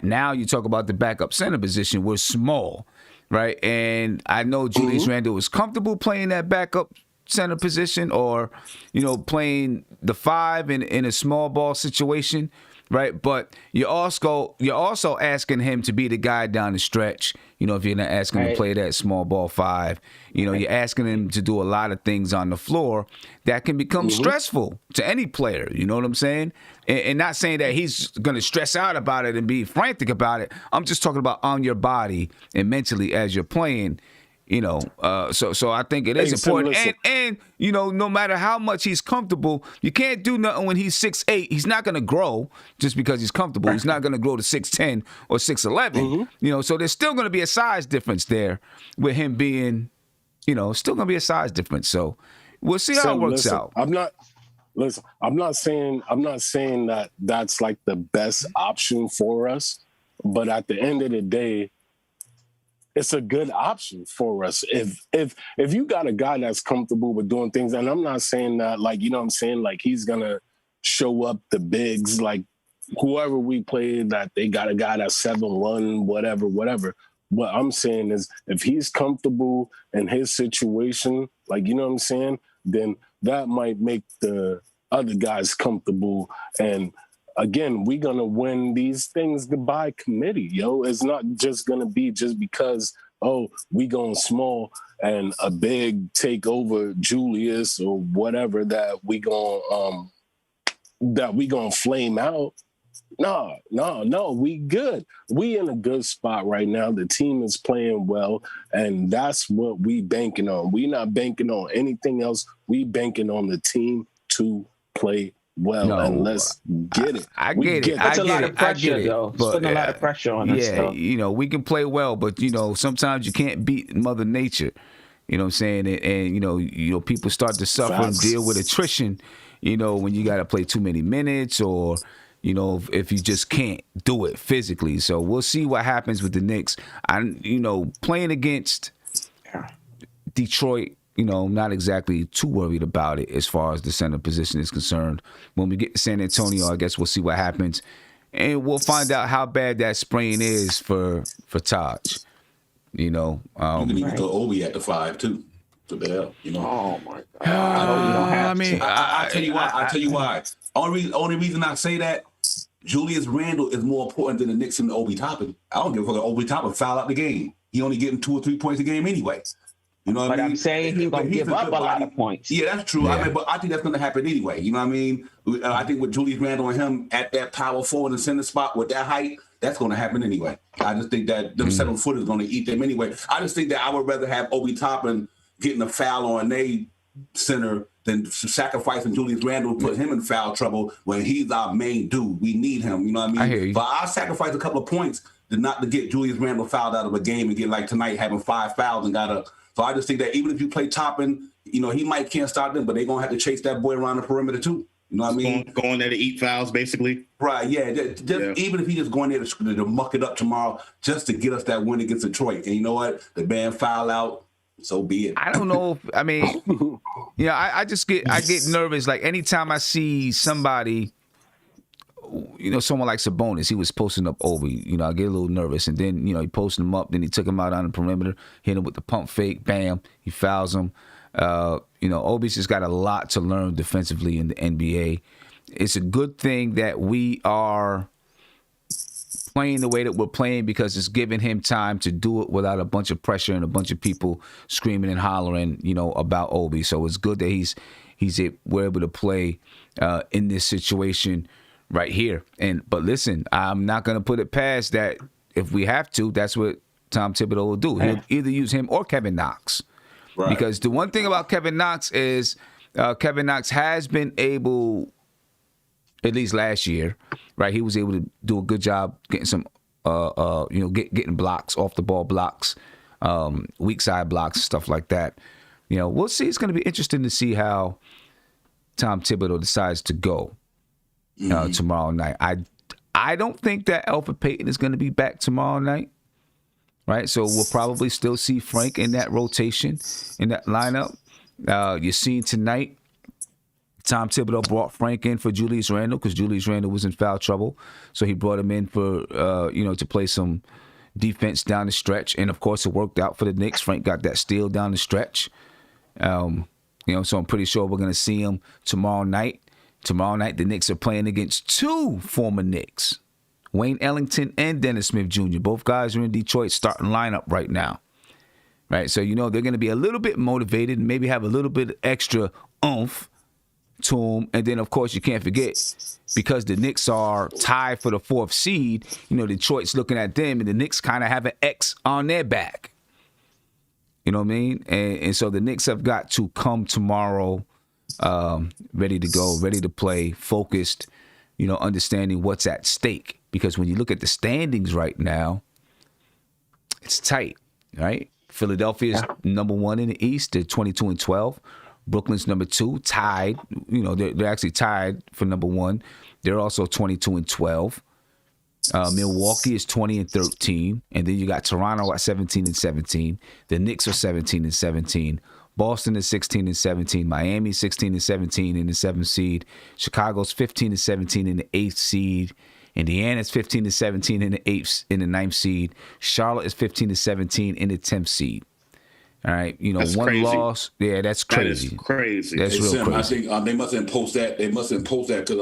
now you talk about the backup center position, we're small, right? And I know Julius Randle is comfortable playing that backup center position, or, you know, playing the 5 in a small ball situation, right? But you're also asking him to be the guy down the stretch. You know, if you're not asking him to play that small ball 5, you know, you're asking him to do a lot of things on the floor that can become stressful to any player. You know what I'm saying? And not saying that he's going to stress out about it and be frantic about it. I'm just talking about on your body and mentally as you're playing. You know, so I think it is important. And you know, no matter how much he's comfortable, you can't do nothing when he's 6'8". He's not going to grow just because he's comfortable. He's not going to grow to 6'10" or 6'11". You know, so there's still going to be a size difference there with him being, you know, still going to be a size difference. So we'll see how it works out. I'm not saying that that's like the best option for us, but at the end of the day, it's a good option for us. If you got a guy that's comfortable with doing things, and I'm not saying that, like, you know what I'm saying, like he's gonna show up the bigs, like whoever we play, that they got a guy that's 7'1", whatever. What I'm saying is, if he's comfortable in his situation, like, you know what I'm saying, then that might make the other guys comfortable. And again, we're going to win these things by committee, yo. It's not just going to be just because, we going small and a big take over Julius or whatever that we going to flame out. No, we good. We in a good spot right now. The team is playing well, and that's what we banking on. We not banking on anything else. We banking on the team to play well, and let's get it. I get it. That's a lot of pressure, though. It's putting a lot of pressure on us. Yeah, you know, we can play well, but, you know, sometimes you can't beat Mother Nature. You know what I'm saying? And you know, people start to suffer and deal with attrition, you know, when you got to play too many minutes, or, you know, if you just can't do it physically. So we'll see what happens with the Knicks. You know, playing against Detroit, you know, not exactly too worried about it as far as the center position is concerned. When we get to San Antonio, I guess we'll see what happens. And we'll find out how bad that sprain is for Taj. You know. You can even throw Obi at the 5, too. To the hell, you know. Oh, my God. I'll tell you why. Only reason I say that, Julius Randle is more important than the Knicks and Obi Toppin. I don't give a fuck if Obi Toppin foul out the game. He only getting 2 or 3 points a game anyway. You know what I mean? I'm saying he's going to give up a lot of points. Yeah, that's true. Yeah. But I think that's going to happen anyway. You know what I mean? I think with Julius Randle and him at that power forward and center spot with that height, that's going to happen anyway. I just think that them 7 footers going to eat them anyway. I just think that I would rather have Obi Toppin getting a foul on a center than sacrificing Julius Randle, put him in foul trouble when he's our main dude. We need him. You know what I mean? I hear you. But I sacrifice a couple of points not to get Julius Randle fouled out of a game and get, like tonight, having 5 fouls and got a. So I just think that even if you play Toppin, you know, he can't stop them, but they're going to have to chase that boy around the perimeter too. You know what I mean? Going there to eat fouls, basically. Right, yeah. Even if he just going there to muck it up tomorrow just to get us that win against Detroit. And you know what? The band foul out, so be it. I don't know. I get nervous. Like anytime I see somebody, you know, someone like Sabonis, he was posting up Obi, you know, I get a little nervous. And then, you know, he posted him up, then he took him out on the perimeter, hit him with the pump fake, bam, he fouls him. You know, Obi's just got a lot to learn defensively in the NBA. It's a good thing that we are playing the way that we're playing because it's giving him time to do it without a bunch of pressure and a bunch of people screaming and hollering, you know, about Obi. So it's good that we're able to play in this situation right here. But listen, I'm not going to put it past that if we have to, that's what Tom Thibodeau will do. He'll either use him or Kevin Knox. Right. Because the one thing about Kevin Knox is Kevin Knox has been able, at least last year, right? He was able to do a good job getting some, getting blocks, off the ball blocks, weak side blocks, stuff like that. We'll see. It's going to be interesting to see how Tom Thibodeau decides to go tomorrow night. I don't think that Alfred Payton is going to be back tomorrow night, right? So we'll probably still see Frank in that rotation, in that lineup. You're seeing tonight, Tom Thibodeau brought Frank in for Julius Randle because Julius Randle was in foul trouble. So he brought him in for, to play some defense down the stretch. And, of course, it worked out for the Knicks. Frank got that steal down the stretch. So I'm pretty sure we're going to see him tomorrow night. Tomorrow night, the Knicks are playing against two former Knicks, Wayne Ellington and Dennis Smith Jr. Both guys are in Detroit's starting lineup right now. Right, so they're going to be a little bit motivated and maybe have a little bit extra oomph to them. And then, of course, you can't forget, because the Knicks are tied for the 4th seed, Detroit's looking at them, and the Knicks kind of have an X on their back. You know what I mean? And so the Knicks have got to come tomorrow ready to go, ready to play, focused, understanding what's at stake. Because when you look at the standings right now, it's tight, right? Philadelphia's number 1 in the East. They're 22-12. Brooklyn's number 2, tied. They're actually tied for number 1. They're also 22-12. Milwaukee is 20-13, and then you got Toronto at 17-17. The Knicks are 17-17. Boston is 16-17. Miami 16-17 in the 7th seed. Chicago's 15-17 in the 8th seed. Indiana's 15-17 in the 9th seed. Charlotte is 15-17 in the 10th seed. All right, that's one crazy. Loss. Yeah, that's crazy. That is crazy. That's Hey, real Sim, crazy. I think they must impose that. They must impose that because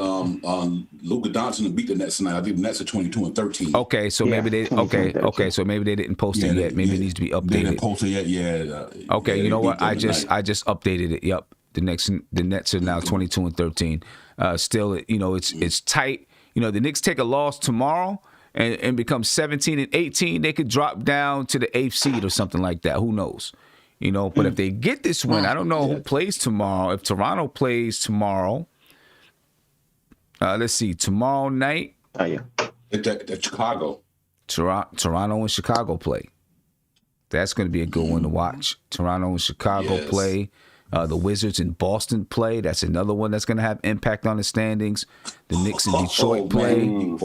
Luka Doncic beat the Nets tonight. I think the Nets are 22-13. Okay, so maybe they. Okay, so maybe they didn't post it yet. Maybe it needs to be updated. They didn't post it yet. Yeah. Okay, you know what? I just updated it. Yep, the Nets are now 22-13. Still, it's tight. The Knicks take a loss tomorrow and become 17-18. They could drop down to the 8th seed or something like that. Who knows? But if they get this win, I don't know who plays tomorrow. If Toronto plays tomorrow, let's see. Tomorrow night, At Chicago. Toronto and Chicago play. That's going to be a good one to watch. Toronto and Chicago play. The Wizards and Boston play. That's another one that's going to have impact on the standings. The Knicks and Detroit play.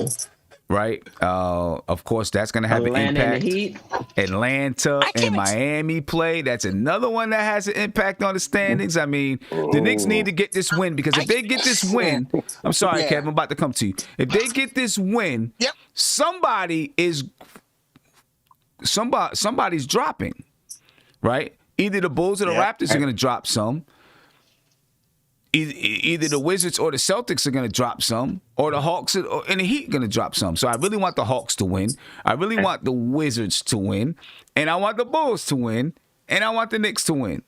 Right? Of course, that's going to have an impact. Atlanta and Miami play. That's another one that has an impact on the standings. I mean, the Knicks need to get this win, because if they get this win, I'm sorry, Kevin, I'm about to come to you. If they get this win, somebody's dropping, right? Either the Bulls or the Raptors are going to drop some. Either the Wizards or the Celtics are going to drop some, or the Hawks and the Heat are going to drop some. So I really want the Hawks to win. I really want the Wizards to win. And I want the Bulls to win. And I want the Knicks to win.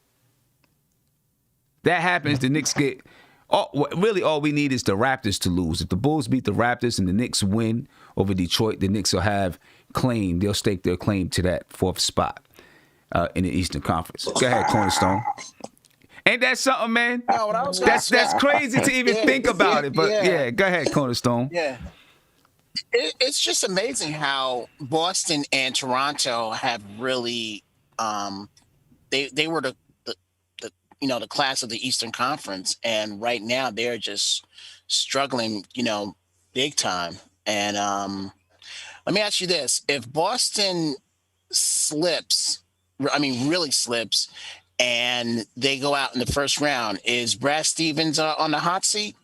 That happens, the Knicks get... really, all we need is the Raptors to lose. If the Bulls beat the Raptors and the Knicks win over Detroit, the Knicks will have claim. They'll stake their claim to that 4th spot in the Eastern Conference. Go ahead, Cornerstone. Ain't that something, man? That's crazy to even think about it. But yeah, go ahead, Cornerstone. Yeah. It's just amazing how Boston and Toronto have really they were the class of the Eastern Conference, and right now they're just struggling, big time. And let me ask you this: if Boston really slips, and they go out in the first round, is Brad Stevens on the hot seat?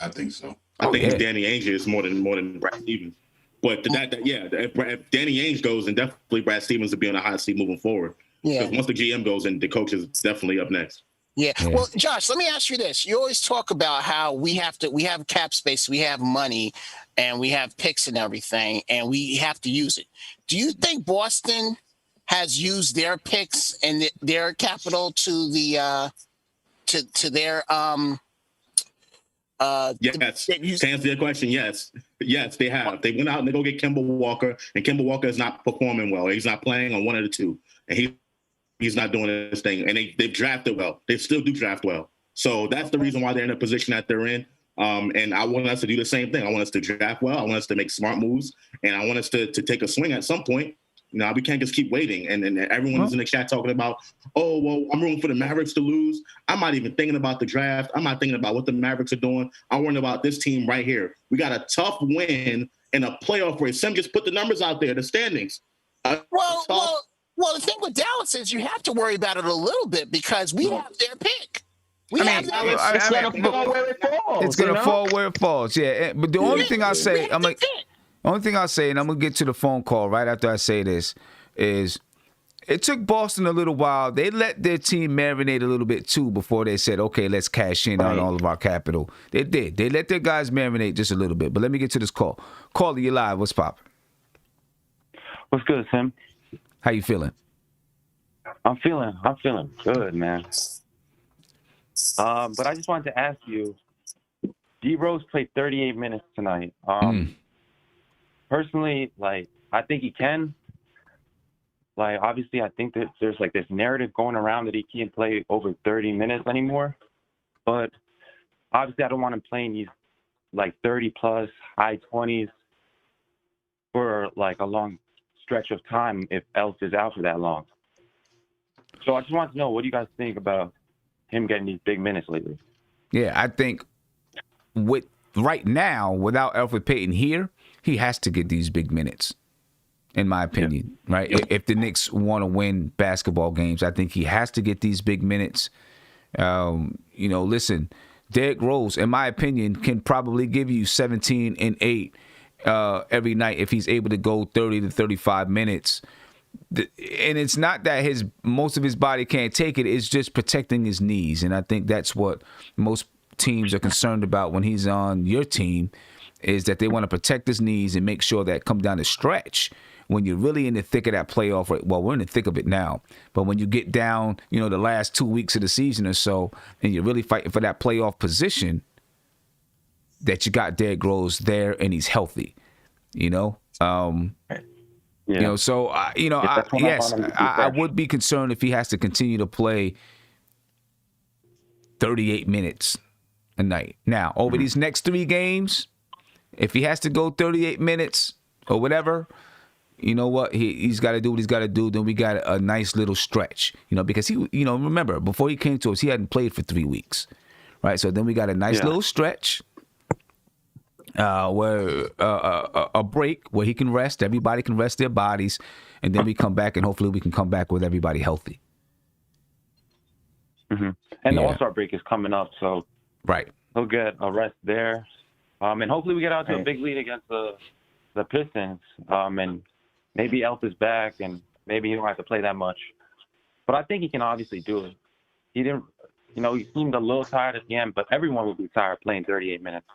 I think so. I think Danny Ainge is more than Brad Stevens. But if Danny Ainge goes, then definitely Brad Stevens will be on the hot seat moving forward. Yeah. Because once the GM goes, then the coach is definitely up next. Yeah. Well, Josh, let me ask you this. You always talk about how we have cap space, we have money, and we have picks and everything, and we have to use it. Do you think Boston has used their picks and their capital to the to their yes. To answer your question, yes, they have. They went out and they go get Kemba Walker, and Kemba Walker is not performing well. He's not playing on 1 of the 2, and he's not doing his thing. And they've drafted well. They still do draft well. So that's the reason why they're in the position that they're in. And I want us to do the same thing. I want us to draft well. I want us to make smart moves, and I want us to take a swing at some point. We can't just keep waiting. And everyone is in the chat talking about, oh, well, I'm rooting for the Mavericks to lose. I'm not even thinking about the draft. I'm not thinking about what the Mavericks are doing. I'm worrying about this team right here. We got a tough win in a playoff race. Sam just put the numbers out there, the standings. Well, the thing with Dallas is you have to worry about it a little bit because we have their pick. It's going to fall where it falls. It's going to fall where it falls, yeah. But the only thing I'll say, and I'm going to get to the phone call right after I say this, is it took Boston a little while. They let their team marinate a little bit, too, before they said, okay, let's cash in on all of our capital. They did. They let their guys marinate just a little bit. But let me get to this call. Caller, you live. What's poppin'? What's good, Tim? How you feeling? I'm feeling good, man. But I just wanted to ask you, D Rose played 38 minutes tonight. Personally, I think he can. Obviously, I think that there's this narrative going around that he can't play over 30 minutes anymore. But obviously, I don't want him playing these 30 plus high 20s for a long stretch of time if Elf is out for that long. So I just want to know, what do you guys think about him getting these big minutes lately? Yeah, I think right now, without Elfrid Payton here, he has to get these big minutes, in my opinion, right? If the Knicks want to win basketball games, I think he has to get these big minutes. Listen, Derrick Rose, in my opinion, can probably give you 17 and 8 every night if he's able to go 30 to 35 minutes. And it's not that most of his body can't take it. It's just protecting his knees. And I think that's what most teams are concerned about when he's on your team, is that they want to protect his knees and make sure that come down the stretch when you're really in the thick of that playoff. Well, we're in the thick of it now. But when you get down, the last 2 weeks of the season or so, and you're really fighting for that playoff position, that you got Derrick Rose there and he's healthy, So, I would be concerned if he has to continue to play 38 minutes a night. Now, over these next 3 games, if he has to go 38 minutes or whatever, you know what? He's got to do what he's got to do. Then we got a nice little stretch, because he, remember, before he came to us, he hadn't played for 3 weeks, right? So then we got a nice little stretch. Where a break where he can rest, everybody can rest their bodies, and then we come back, and hopefully we can come back with everybody healthy. Mm-hmm. And the All-Star break is coming up, so he'll get a rest there, and hopefully we get out to a big lead against the Pistons, and maybe Elf is back, and maybe he don't have to play that much, but I think he can obviously do it. He didn't, he seemed a little tired at the end, but everyone would be tired playing 38 minutes.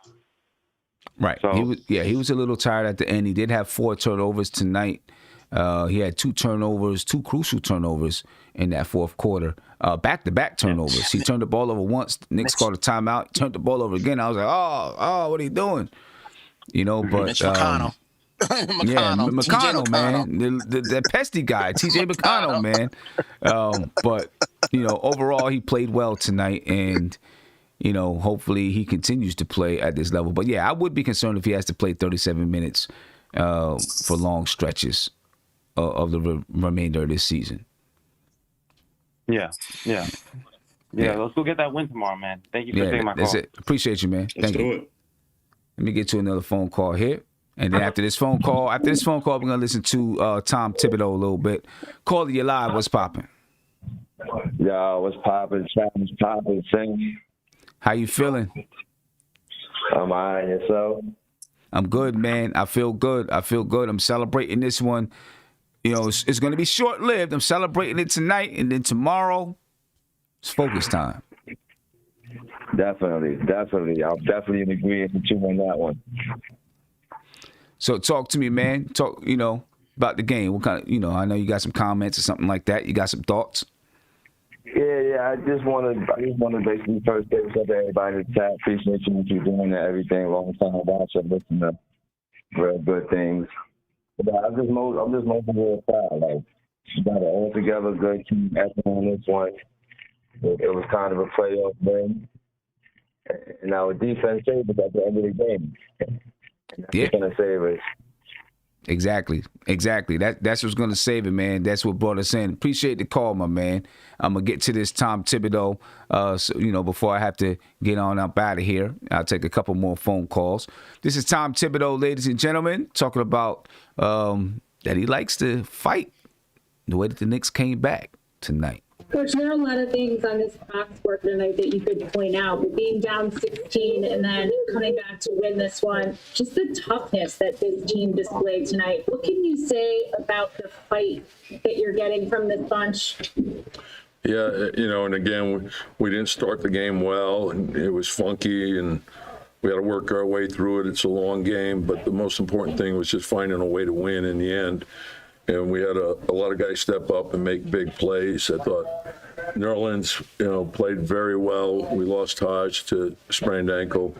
Right. So, he was a little tired at the end. He did have 4 turnovers tonight. He had 2 crucial turnovers in that fourth quarter. Back-to-back turnovers. He turned the ball over once. Knicks called a timeout. Turned the ball over again. I was like, oh, what are you doing? But Mitch McConnell. McConnell, man. The pesky guy, TJ McConnell, man. But overall, he played well tonight, and hopefully he continues to play at this level. But yeah, I would be concerned if he has to play 37 minutes for long stretches of the remainder of this season. Yeah. Let's go get that win tomorrow, man. Thank you for taking my call. That's it. Appreciate you, man. Thank you. Let me get to another phone call here. And then after this phone call, we're going to listen to Tom Thibodeau a little bit. Caller, you live. What's popping? Yo, what's popping? What's popping? Sing. How you feeling? I'm all right. Yourself? I'm good, man. I feel good. I'm celebrating this one. It's going to be short-lived. I'm celebrating it tonight, and then tomorrow, it's focus time. Definitely. I'll definitely agree with you on that one. So talk to me, man. Talk, about the game. What kind of, I know you got some comments or something like that. You got some thoughts? Yeah. I just want to basically first say what's up to everybody in the chat. Appreciate you what you're doing and everything. Long time watch and listen to real good things. But I'm just mostly real proud. You got an altogether good team effort on this one. It was kind of a playoff win. And our defense saved us at the end of the game. Yeah. Going to save us. Exactly. That's what's going to save it, man. That's what brought us in. Appreciate the call, my man. I'm going to get to this Tom Thibodeau, before I have to get on up out of here. I'll take a couple more phone calls. This is Tom Thibodeau, ladies and gentlemen, talking about that he likes to fight the way that the Knicks came back tonight. Coach, there are a lot of things on this box score tonight that you could point out, but being down 16 and then coming back to win this one, just the toughness that this team displayed tonight. What can you say about the fight that you're getting from this bunch? Yeah, and again, we didn't start the game well, and it was funky, and we had to work our way through it. It's a long game, but the most important thing was just finding a way to win in the end. And we had a lot of guys step up and make big plays. I thought Nerlens, played very well. We lost Taj to sprained ankle,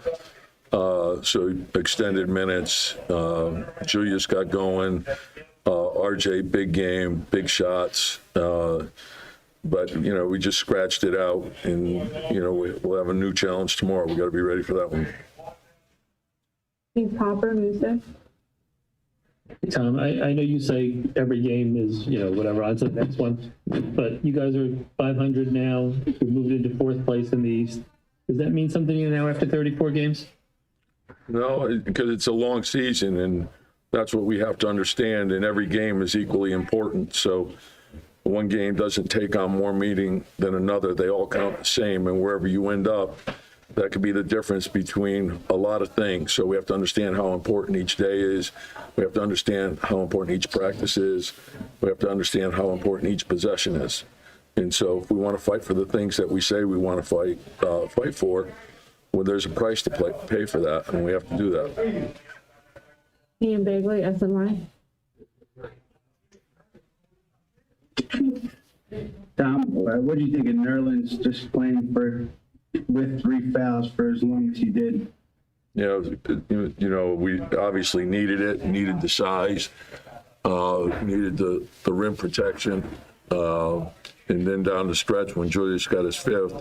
so extended minutes. Julius got going. RJ, big game, big shots. But, we just scratched it out, and, we'll have a new challenge tomorrow. We got to be ready for that one. Thanks, Popper, Musa. Tom, I know you say every game is, whatever, on to the next one, but you guys are 500 now. You've moved into fourth place in the East. Does that mean something to you now after 34 games? No, because it's a long season, and that's what we have to understand, and every game is equally important. So one game doesn't take on more meaning than another. They all count the same, and wherever you end up, that could be the difference between a lot of things. So we have to understand how important each day is. We have to understand how important each practice is. We have to understand how important each possession is. And so if we want to fight for the things that we say we want to fight for, well, there's a price to pay for that, and we have to do that. Ian Bagley, SNY. Tom, what do you think of Nerlens just playing with 3 fouls for as long as he did? We obviously needed it, needed the size, needed the rim protection, and then down the stretch when Julius got his fifth,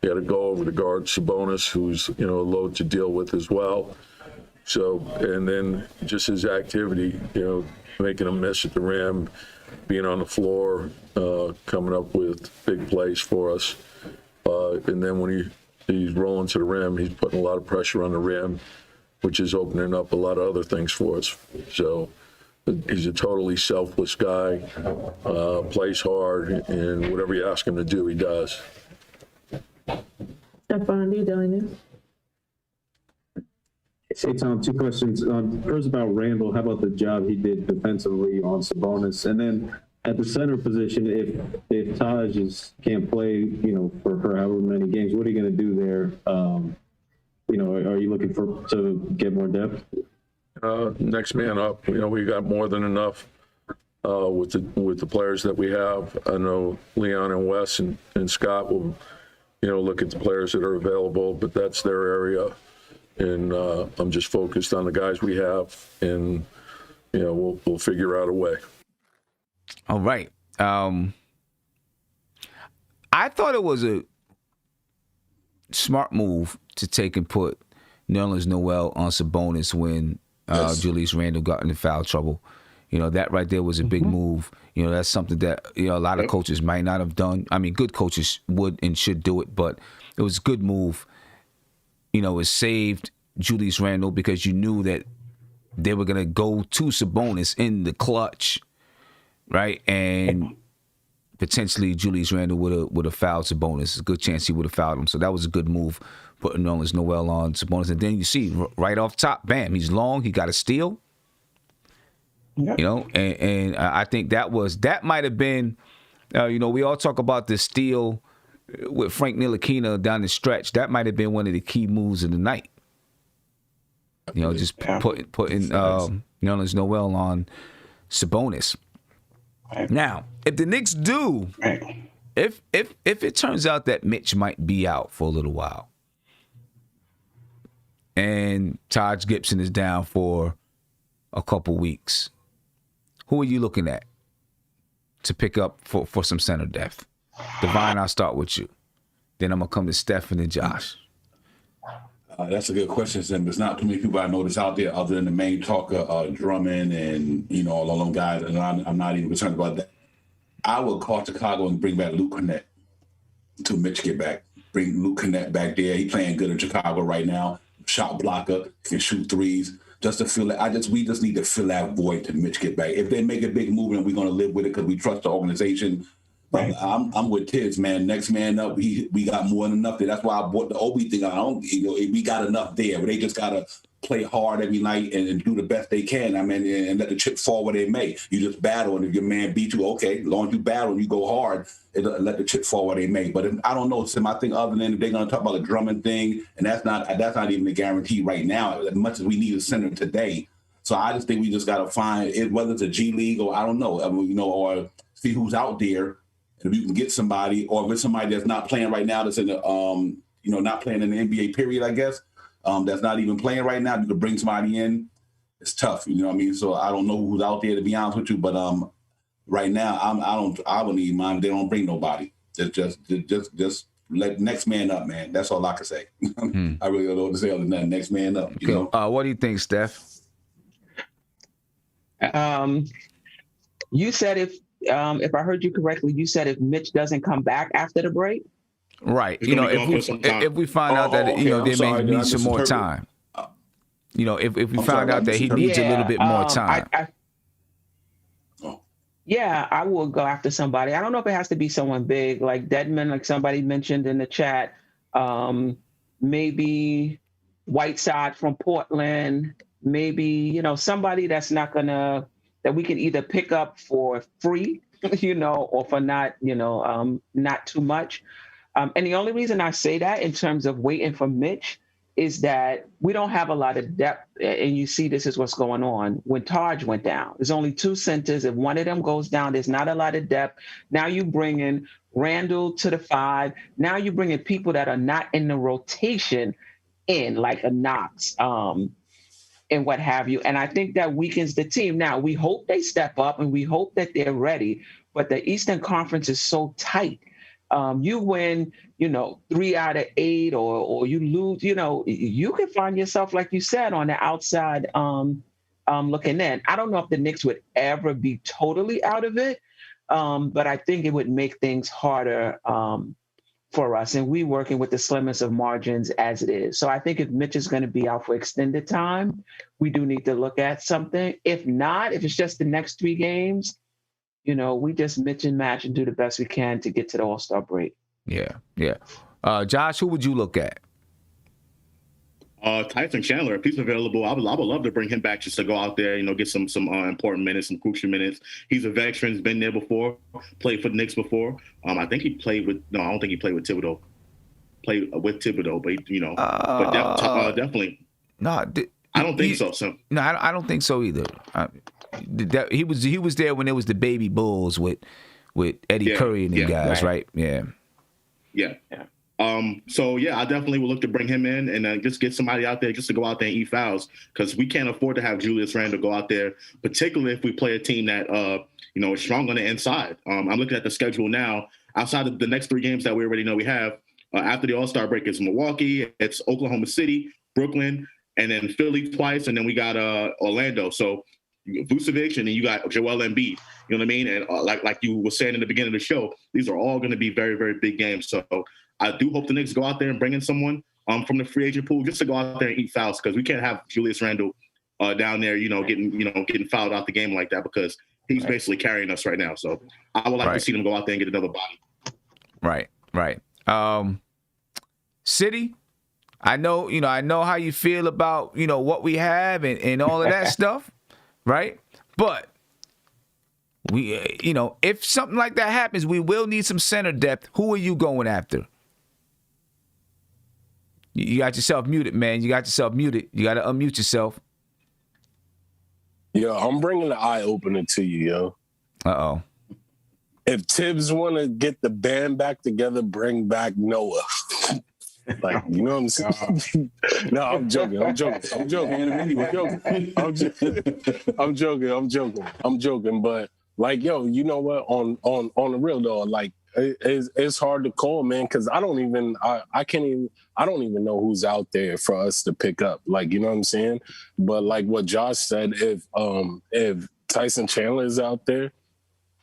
he had to go over to guard Sabonis, who's, a load to deal with as well. So, and then just his activity, making a miss at the rim, being on the floor, coming up with big plays for us. And then when he's rolling to the rim, he's putting a lot of pressure on the rim, which is opening up a lot of other things for us. So he's a totally selfless guy, plays hard, and whatever you ask him to do, he does. Stefan, Daily News. Hey, Tom, 2 questions. First about Randall. How about the job he did defensively on Sabonis? And then at the center position, if Taj can't play, for however many games, what are you going to do there? Are you looking to get more depth? Next man up. We got more than enough with the players that we have. I know Leon and Wes and Scott will, look at the players that are available, but that's their area. And I'm just focused on the guys we have, and we'll figure out a way. All right. I thought it was a smart move to take and put Nerlens Noel on Sabonis when Julius Randle got into foul trouble. That right there was a big move. That's something that a lot of coaches might not have done. I mean, good coaches would and should do it, but it was a good move. It saved Julius Randle because you knew that they were going to go to Sabonis in the clutch, right? And potentially Julius Randle would have fouled Sabonis. There's a good chance he would have fouled him. So that was a good move, putting Nerlens Noel on Sabonis. And then you see right off top, bam, he's long. He got a steal. Yep. And I think that might have been, we all talk about the steal with Frank Ntilikina down the stretch. That might have been one of the key moves of the night. Just putting Nerlens Noel on Sabonis. Right. Now, if the Knicks do, if it turns out that Mitch might be out for a little while, and Taj Gibson is down for a couple weeks, who are you looking at to pick up for some center depth? Divine, I'll start with you. Then I'm gonna come to Stephen and Josh. That's a good question, Sim. There's not too many people I notice out there other than the main talker, Drummond, and all of them guys. And I'm not even concerned about that. I would call Chicago and bring back Luke Cornett until Mitch get back. Bring Luke Cornett back there. He playing good in Chicago right now. Shot blocker, can shoot threes. Just to feel that, we just need to fill that void till Mitch get back. If they make a big movement, we're gonna live with it because we trust the organization. But I'm with Tibbs, man. Next man up. We got more than enough there. That's why I bought the Obi thing. We got enough there. But they just gotta play hard every night and do the best they can. I mean, and let the chip fall where they may. You just battle, and if your man beat you, okay. As long as you battle and you go hard, let the chip fall where they may. But I don't know, Tim. I think other than if they're gonna talk about the Drummond thing, and that's not even a guarantee right now. As much as we need a center today, so I just think we just gotta find it, whether it's a G League or I don't know, or see who's out there. If you can get somebody, or if it's somebody that's not playing right now, that's in the, not playing in the NBA period, I guess, that's not even playing right now, you could bring somebody in. It's tough, you know what I mean? So I don't know who's out there, to be honest with you, but right now, I wouldn't even mind if they don't bring nobody. Just let next man up, man. That's all I can say. I really don't know what to say other than that. Next man up. You know? What do you think, Steph? You said if I heard you correctly, you said if Mitch doesn't come back after the break? Right. If we find out that, they may need some more time. If we find out that he needs a little bit more time. I will go after somebody. I don't know if it has to be someone big, like Deadman, like somebody mentioned in the chat. Maybe Whiteside from Portland. Maybe, somebody that's that we can either pick up for free, or for not, not too much. And the only reason I say that in terms of waiting for Mitch is that we don't have a lot of depth. And you see, this is what's going on. When Taj went down, there's only two centers. If one of them goes down, there's not a lot of depth. Now you bring in Randall to the 5. Now you bring in people that are not in the rotation in, like a Knox. And what have you. And I think that weakens the team. Now, we hope they step up and we hope that they're ready, but the Eastern Conference is so tight. You win, 3 out of 8 or you lose, you can find yourself, like you said, on the outside looking in. I don't know if the Knicks would ever be totally out of it, but I think it would make things harder for us, and we working with the slimmest of margins as it is. So I think if Mitch is going to be out for extended time, we do need to look at something. If not, if it's just the next 3 games, we just Mitch and match and do the best we can to get to the All-Star break. Yeah. Josh, who would you look at? Tyson Chandler, if he's available, I would love to bring him back just to go out there, get some important minutes, some crucial minutes. He's a veteran, he's been there before, played for the Knicks before. I think he played with, I don't think he played with Thibodeau. Played with Thibodeau, but definitely. No, I don't think so. No, I don't think so either. He was there when it was the Baby Bulls with Eddie Curry and the guys, right? Yeah. So I definitely will look to bring him in and just get somebody out there just to go out there and eat fouls, because we can't afford to have Julius Randle go out there, particularly if we play a team that is strong on the inside. I'm looking at the schedule now. Outside of the next 3 games that we already know we have, after the All-Star break, it's Milwaukee, it's Oklahoma City, Brooklyn, and then Philly twice, and then we got Orlando. So Vucevic, and then you got Joel Embiid. You know what I mean? And like you were saying in the beginning of the show, these are all going to be very, very big games. So I do hope the Knicks go out there and bring in someone from the free agent pool just to go out there and eat fouls, because we can't have Julius Randle down there, getting fouled out the game like that, because he's basically carrying us right now. So I would like to see them go out there and get another body. Right. City, I know how you feel about, what we have and all of that stuff, right? But we, if something like that happens, we will need some center depth. Who are you going after? You got yourself muted, man. You got to unmute yourself. Yo, I'm bringing the eye opener to you, yo. Uh-oh. If Tibbs want to get the band back together, bring back Noah. Like, you know what I'm saying? No, I'm joking. But like, yo, you know what? On the real though, like, It's hard to call, man, because I don't even know who's out there for us to pick up. Like, you know what I'm saying? But like what Josh said, if Tyson Chandler is out there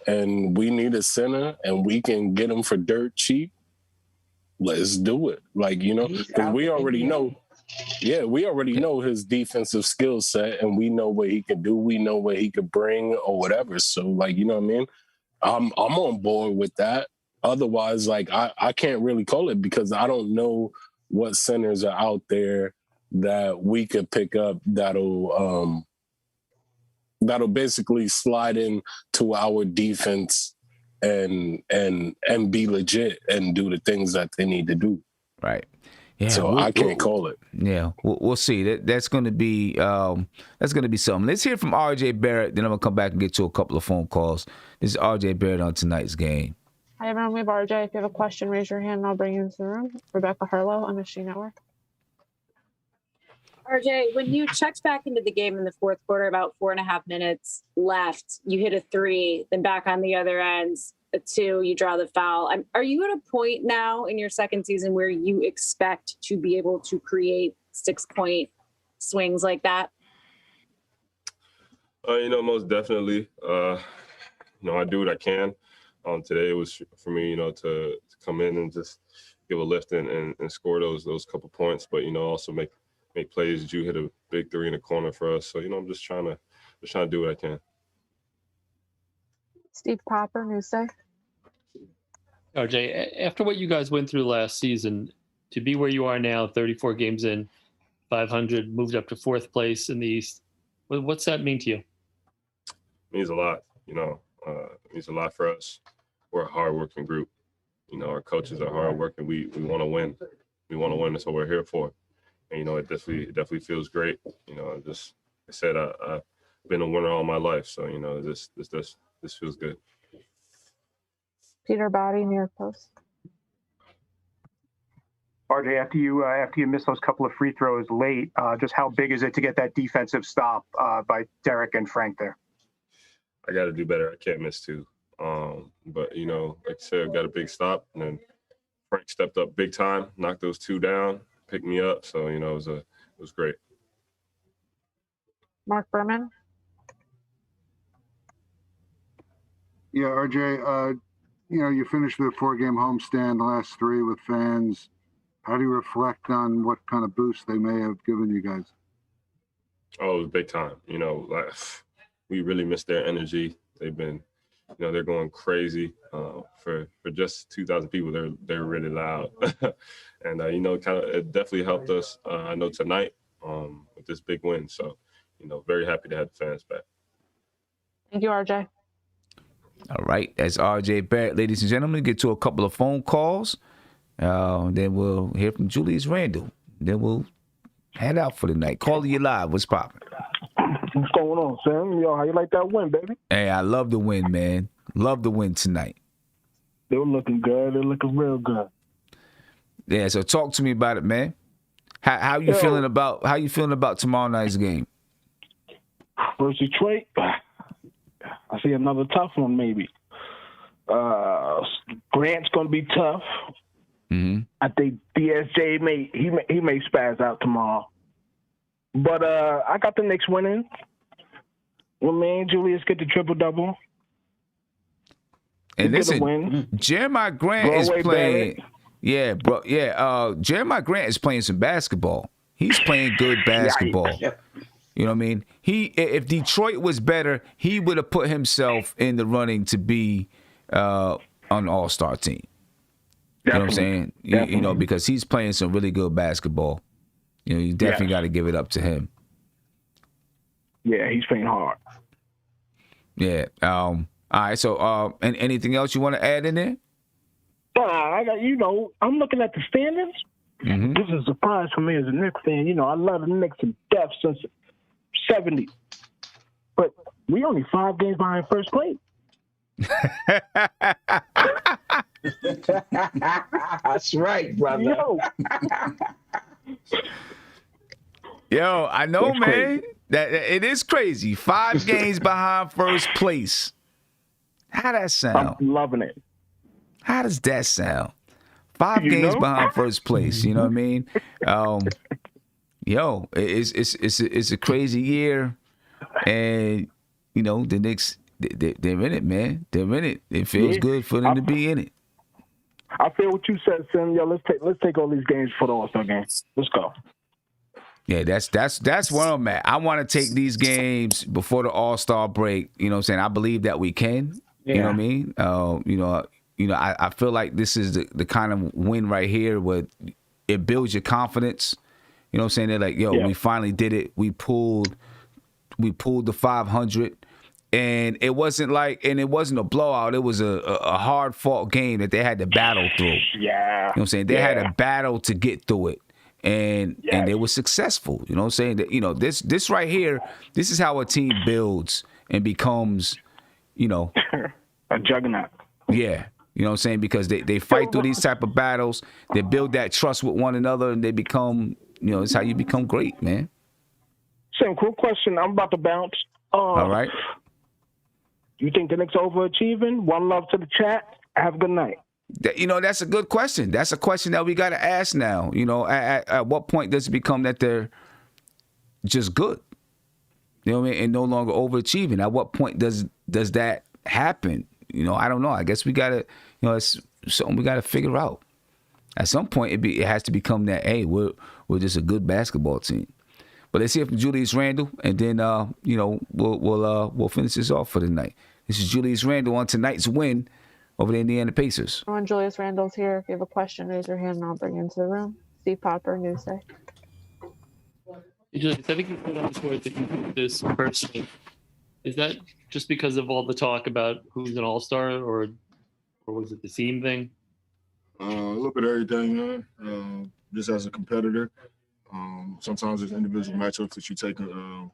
and we need a center and we can get him for dirt cheap, let's do it. Like, you know, because we already know. Yeah, we already know his defensive skill set, and we know what he can do. We know what he could bring, or whatever. So, like, you know what I mean? I'm on board with that. Otherwise, like, I can't really call it because I don't know what centers are out there that we could pick up that'll basically slide in to our defense and be legit and do the things that they need to do. Right. Yeah, so I can't call it. Yeah, we'll see. That's going to be something. Let's hear from RJ Barrett. Then I'm gonna come back and get to a couple of phone calls. This is RJ Barrett on tonight's game. Hi everyone, we have RJ. If you have a question, raise your hand and I'll bring you into the room. Rebecca Harlow, MSG Network. RJ, when you checked back into the game in the fourth quarter, about 4.5 minutes left, you hit a 3, then back on the other end, a 2, you draw the foul. Are you at a point now in your second season where you expect to be able to create 6-point swings like that? Most definitely. I do what I can. Today it was for me, to come in and just give a lift and score those couple points, but also make plays. Drew hit a big 3 in the corner for us, so I'm just trying to do what I can. Steve Popper, Newsday. RJ, after what you guys went through last season, to be where you are now, 34 games in, 500, moved up to 4th place in the East, what's that mean to you? It means a lot. It means a lot for us. We're a hard-working group. Our coaches are hard-working. We want to win. We want to win. That's what we're here for. And, it definitely feels great. I said I've been a winner all my life, so this feels good. Peter Body, New York Post. RJ, after you miss those couple of free throws late, just how big is it to get that defensive stop by Derek and Frank there? I got to do better. I can't miss 2. But like I said, I got a big stop, and then Frank stepped up big time, knocked those 2 down, picked me up. So it was great. Mark Berman. Yeah, RJ, you finished the 4-game homestand, the last 3 with fans. How do you reflect on what kind of boost they may have given you guys? Oh, it was big time. We really missed their energy. They've been, they're going crazy. For just 2,000 people, they're really loud. And, it definitely helped us, I know, tonight with this big win. So, very happy to have the fans back. Thank you, RJ. All right, that's RJ Barrett, ladies and gentlemen. Get to a couple of phone calls. Then we'll hear from Julius Randle. Then we'll head out for the night. Call you live. What's poppin'? What's going on, Sam? Yo, how you like that win, baby? Hey, I love the win, man. Love the win tonight. They were looking good. They're looking real good. Yeah, so talk to me about it, man. How you feeling about tomorrow night's game? Versus Detroit, I see another tough one, maybe. Grant's going to be tough. Mm-hmm. I think DSJ may spaz out tomorrow. But I got the Knicks winning. Well, man, Julius get the triple-double. And listen, Jeremiah Grant is playing. Yeah, bro. Yeah, Jeremiah Grant is playing some basketball. He's playing good basketball. You know what I mean? If Detroit was better, he would have put himself in the running to be on the All-Star team. You know what I'm saying? Because he's playing some really good basketball. You definitely got to give it up to him. Yeah, he's playing hard. Yeah. All right. So, and anything else you want to add in there? I got. I'm looking at the standings. Mm-hmm. This is a surprise for me as a Knicks fan. I love the Knicks to death since '70, but we only 5 games behind first place. That's right, brother. Yo, I know, that's man. Crazy. That it is crazy. 5 games behind first place. How that sound? I'm loving it. How does that sound? 5 games behind first place. You know what I mean? It's a crazy year, and you know the Knicks. They're in it, man. They're in it. It feels good for them to be in it. I feel what you said, Sim. Yo, let's take all these games for the All-Star game. Let's go. Yeah, that's where I'm at. I want to take these games before the All-Star break. You know what I'm saying? I believe that we can. Yeah. You know what I mean? I feel like this is the kind of win right here where it builds your confidence. You know what I'm saying? They're like, we finally did it. We pulled the 500. And it wasn't a blowout. It was a hard fought game that they had to battle through. Yeah. You know what I'm saying? They had a battle to get through it. And they were successful. You know what I'm saying? That, this right here, this is how a team builds and becomes, a juggernaut. Yeah. You know what I'm saying? Because they fight through these type of battles. They build that trust with one another, and they become, it's how you become great, man. Sam, cool question. I'm about to bounce. All right. You think the Knicks overachieving? One love to the chat. Have a good night. That's a good question. That's a question that we got to ask now. At what point does it become that they're just good? You know what I mean? And no longer overachieving. At what point does that happen? I don't know. I guess we got to, it's something we got to figure out. At some point, it has to become that, hey, we're just a good basketball team. But let's hear from Julius Randle, and then we'll finish this off for the night. This is Julius Randle on tonight's win over the Indiana Pacers. When Julius Randle's here, if you have a question, raise your hand and I'll bring you into the room. Steve Popper, Newsday. Julius, I think you put on the court that you did this personally. Is that just because of all the talk about who's an all-star, or was it the team thing? A little bit of everything, man. Just as a competitor. Sometimes there's individual matchups that you take, not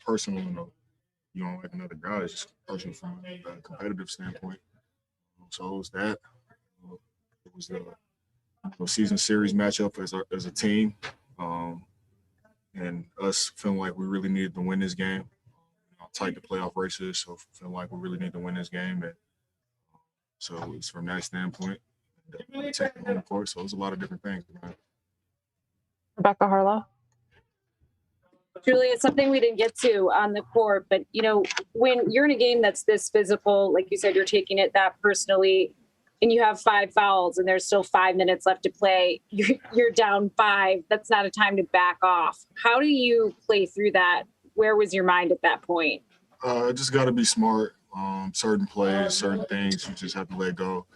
personal enough. You don't like another guy. It's just personal from a competitive standpoint. So it was that. It was the season series matchup as a team, and us feeling like we really needed to win this game. Tight the playoff races, so feeling like we really need to win this game. And so it's from that standpoint. Taking home court, so it was a lot of different things, man. Rebecca Harlow. Julie, it's something we didn't get to on the court, but when you're in a game that's this physical, like you said, you're taking it that personally, and you have 5 fouls, and there's still 5 minutes left to play. You're down 5. That's not a time to back off. How do you play through that? Where was your mind at that point? Just got to be smart. Certain plays, certain things, you just have to let go.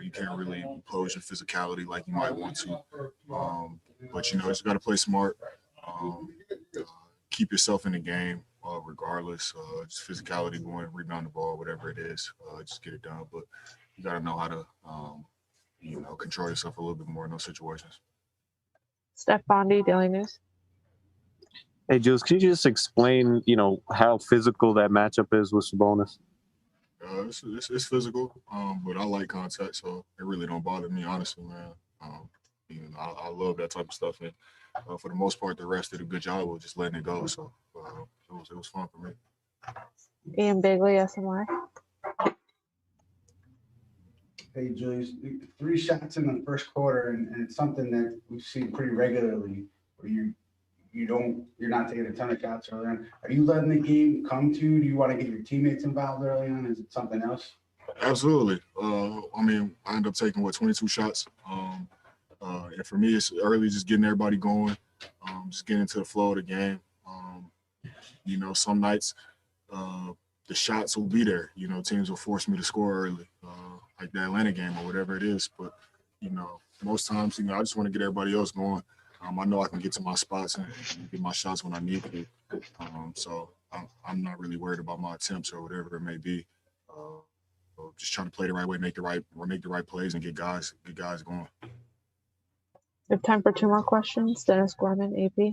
You can't really impose your physicality like you might want to. But, you just got to play smart. Keep yourself in the game regardless. Just physicality, going, rebound the ball, whatever it is. Just get it done. But you got to know how to, control yourself a little bit more in those situations. Steph Bondi, Daily News. Hey, Jules, can you just explain, how physical that matchup is with Sabonis? It's physical, but I like contact, so it really don't bother me, honestly, man. I love that type of stuff, and for the most part, the rest did a good job of just letting it go. So it was fun for me. Ian Bigley, SNY. Hey, Julius, 3 shots in the first quarter, and it's something that we've seen pretty regularly, where you're not taking a ton of shots early on. Are you letting the game come to you? Do you want to get your teammates involved early on? Is it something else? Absolutely. I ended up taking 22 shots. And for me, it's early, just getting everybody going, just getting into the flow of the game. Some nights the shots will be there. Teams will force me to score early, like the Atlanta game or whatever it is. But most times, I just want to get everybody else going. I know I can get to my spots and get my shots when I need to. So I'm not really worried about my attempts or whatever it may be. Just trying to play the right way, make the right plays, and get guys going. We have time for 2 more questions. Dennis Gorman, AP.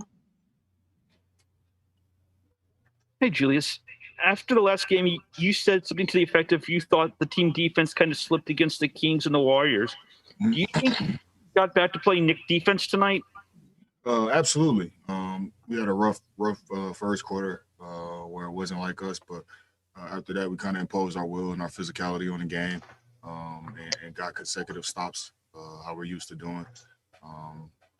Hey, Julius. After the last game, you said something to the effect of you thought the team defense kind of slipped against the Kings and the Warriors. Do you think you got back to playing Knicks defense tonight? Absolutely. We had a rough first quarter where it wasn't like us, but after that, we kind of imposed our will and our physicality on the game, and got consecutive stops, how we're used to doing.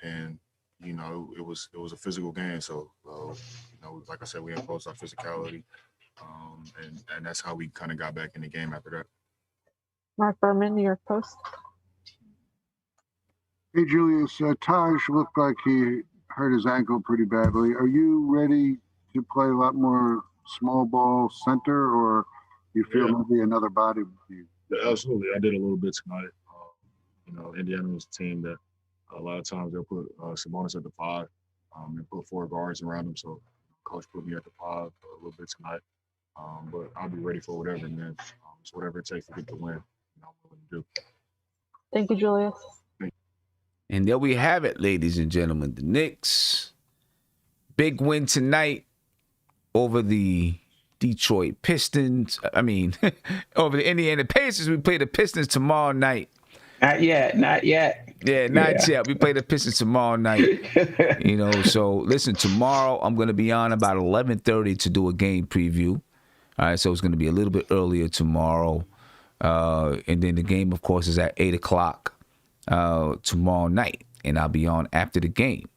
And you know, it was a physical game. So you know, like I said, we imposed our physicality, and that's how we kind of got back in the game after that. Mark Berman, New York Post. Hey, Julius, Taj looked like he hurt his ankle pretty badly. Are you ready to play a lot more small ball center, or you feel maybe another body would be? Yeah, absolutely. I did a little bit tonight. You know, Indiana was a team that a lot of times they'll put Sabonis at the 5 and put 4 guards around him. So coach put me at the 5 a little bit tonight. But I'll be ready for whatever, man. It's whatever it takes to get the win. You know, I'm willing to do. Thank you, Julius. And there we have it, ladies and gentlemen. The Knicks, big win tonight over the Detroit Pistons. I mean, over the Indiana Pacers. We play the Pistons tomorrow night. Not yet. Yeah, not yet. We play the Pistons tomorrow night. You know, so listen, tomorrow I'm going to be on about 11:30 to do a game preview. All right, so it's going to be a little bit earlier tomorrow. And then the game, of course, is at 8 o'clock tomorrow night. And I'll be on after the game.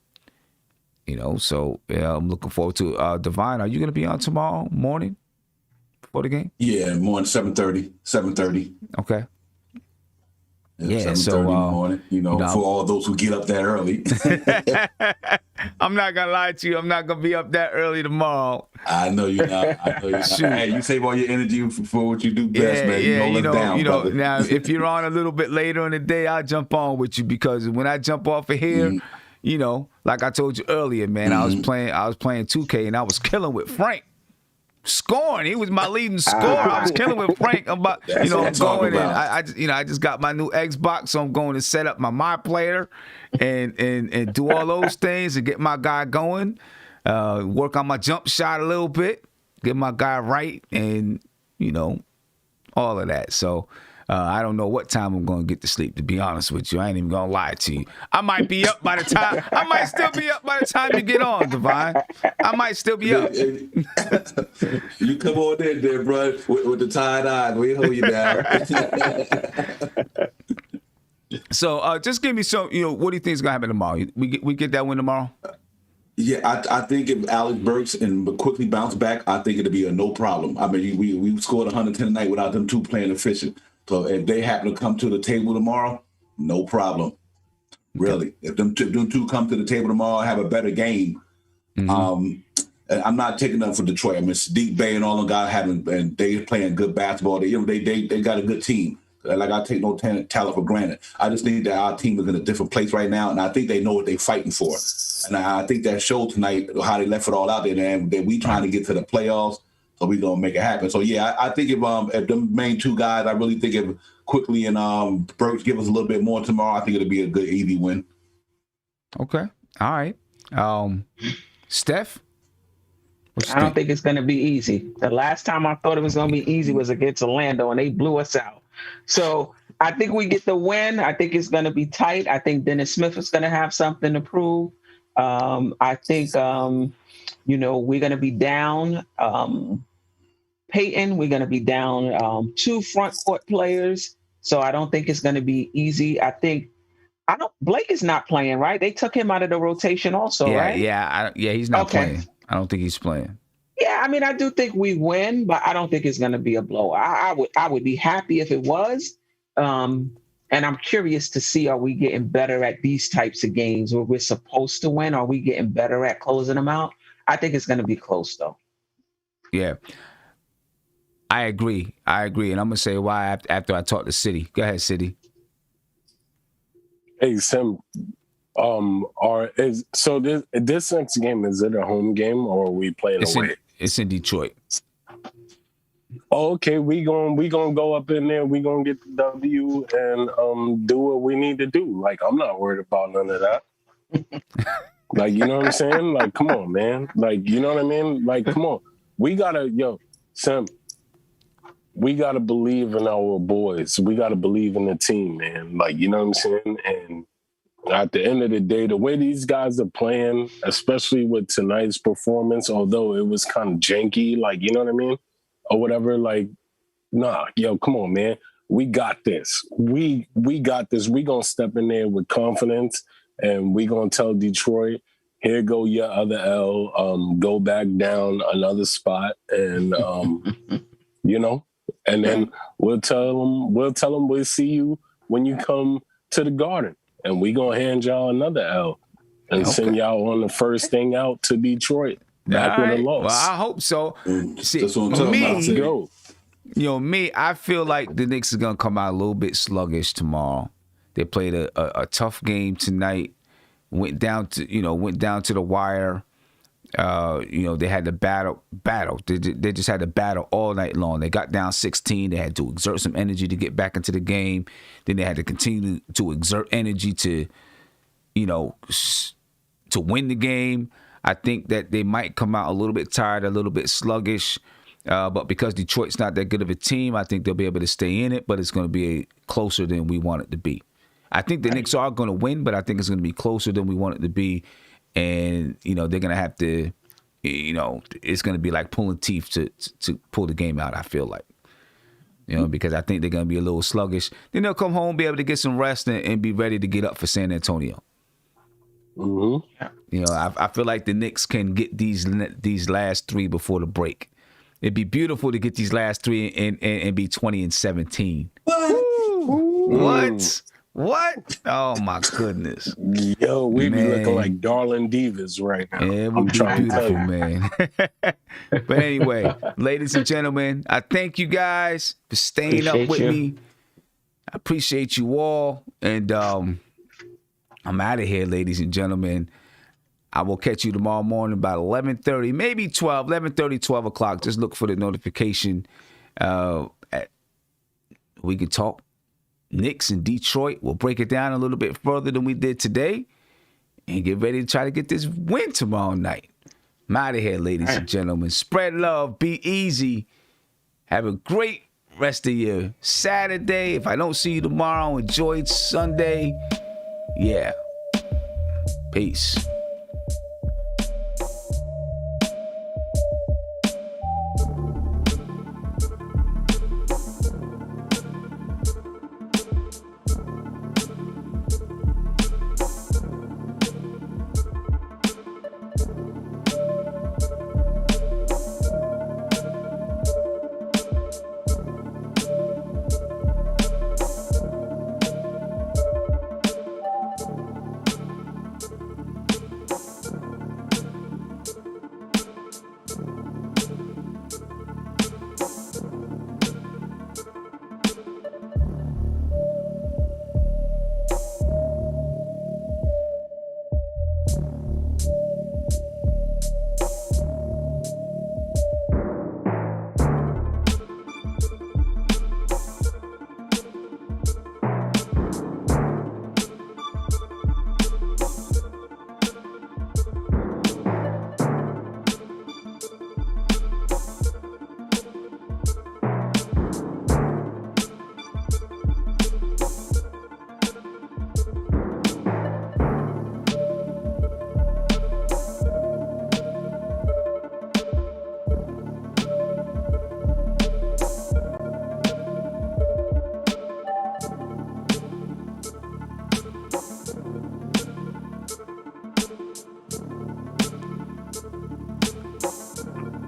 You know, so I'm looking forward to it. Divine, are you going to be on tomorrow morning before the game? Yeah, morning, 7:30. Okay. Yeah, 7:30 in the morning, you know, for all those who get up that early. I'm not going to lie to you. I'm not going to be up that early tomorrow. I know you're not. Hey, you save all your energy for what you do best, man. You know, now, if you're on a little bit later in the day, I'll jump on with you, because when I jump off of here, you know, like I told you earlier, man, I was playing 2K and I was killing with Frank. Scoring, he was my leading scorer. I was killing with Frank. I'm going in. I just got my new Xbox, so I'm going to set up my player and do all those things and get my guy going. Work on my jump shot a little bit, get my guy right, and you know, all of that. So I don't know what time I'm going to get to sleep, to be honest with you. I ain't even going to lie to you. I might be up by the time. I might still be up by the time you get on, Divine. I might still be up. You come on in there, bro, with the tired eyes. We hold you down. So just give me some, you know, what do you think is going to happen tomorrow? We get that win tomorrow? Yeah, I think if Alex Burks and quickly bounce back, I think it'll be a no problem. I mean, we scored 110 tonight without them two playing efficient. So if they happen to come to the table tomorrow, no problem. Really. If them two come to the table tomorrow and have a better game, I'm not taking them for Detroit. I mean, Sadiq Bey and all them guys and they playing good basketball. They got a good team. Like, I take no talent for granted. I just think that our team is in a different place right now, and I think they know what they're fighting for. And I think that showed tonight how they left it all out there, and that we trying to get to the playoffs, so we gonna make it happen. So yeah, I think if the main two guys, I really think if Quickly and Burks give us a little bit more tomorrow, I think it'll be a good easy win. Okay, all right. Steph, I don't think it's gonna be easy. The last time I thought it was gonna be easy was against Orlando, and they blew us out. So I think we get the win. I think it's going to be tight. I think Dennis Smith is going to have something to prove. I think, you know, we're going to be down Peyton. We're going to be down 2 front court players. So I don't think it's going to be easy. Blake is not playing, right? They took him out of the rotation also, right? Yeah, he's not playing. I don't think he's playing. Yeah, I mean, I do think we win, but I don't think it's going to be a blow. I would be happy if it was. And I'm curious to see, are we getting better at these types of games where we're supposed to win? Are we getting better at closing them out? I think it's going to be close, though. Yeah, I agree. And I'm going to say why after I talk to City. Go ahead, City. Hey, Sim. This next game, is it a home game or are we playing away? It's in Detroit. Okay, we gonna go up in there. We gonna get the W and do what we need to do. Like, I'm not worried about none of that. Like, you know what I'm saying? Like, come on, man. Like, you know what I mean? Like, come on. Sam, we gotta believe in our boys. We gotta believe in the team, man. Like, you know what I'm saying? And at the end of the day, the way these guys are playing, especially with tonight's performance, although it was kind of janky, like, you know what I mean? or whatever. Like, nah, yo, come on, man. We got this. We got this. We gonna step in there with confidence, and we gonna tell Detroit, here go your other L. Go back down another spot, and you know, and then we'll tell them we'll see you when you come to the Garden, and we gonna hand y'all another L and send y'all on the first thing out to Detroit back with a loss. Well, I hope so. See, That's what I'm talking about. Go. I feel like the Knicks is gonna come out a little bit sluggish tomorrow. They played a tough game tonight. Went down to the wire. They had to battle. They just had to battle all night long. They got down 16. They had to exert some energy to get back into the game. Then they had to continue to exert energy to win the game. I think that they might come out a little bit tired, a little bit sluggish. But because Detroit's not that good of a team, I think they'll be able to stay in it, but it's going to be closer than we want it to be. I think the Knicks are going to win, but I think it's going to be closer than we want it to be. And, they're going to have to, it's going to be like pulling teeth to pull the game out, I feel like. Because I think they're going to be a little sluggish. Then they'll come home, be able to get some rest and be ready to get up for San Antonio. Mm-hmm. I feel like the Knicks can get these last three before the break. It'd be beautiful to get these last three and be 20-17. What? Oh my goodness. Yo, we be looking like darling divas right now. Yeah, it would be beautiful, man. But anyway, ladies and gentlemen, I thank you guys for staying up with me. I appreciate you all. And I'm out of here, ladies and gentlemen. I will catch you tomorrow morning about 11:30, maybe 12, 11:30, 12 o'clock. Just look for the notification. We can talk Knicks in Detroit. We'll break it down a little bit further than we did today and get ready to try to get this win tomorrow night. I'm out of here, ladies and gentlemen. Spread love. Be easy. Have a great rest of your Saturday. If I don't see you tomorrow, enjoy Sunday. Yeah. Peace.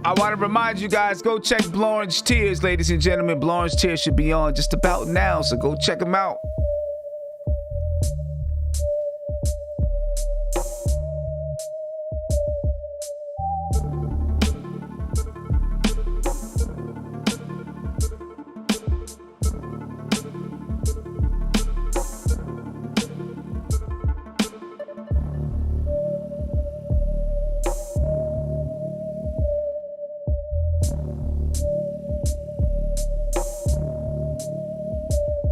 I want to remind you guys, go check Blue Orange Tears, ladies and gentlemen. Blue Orange Tears should be on just about now, so go check them out.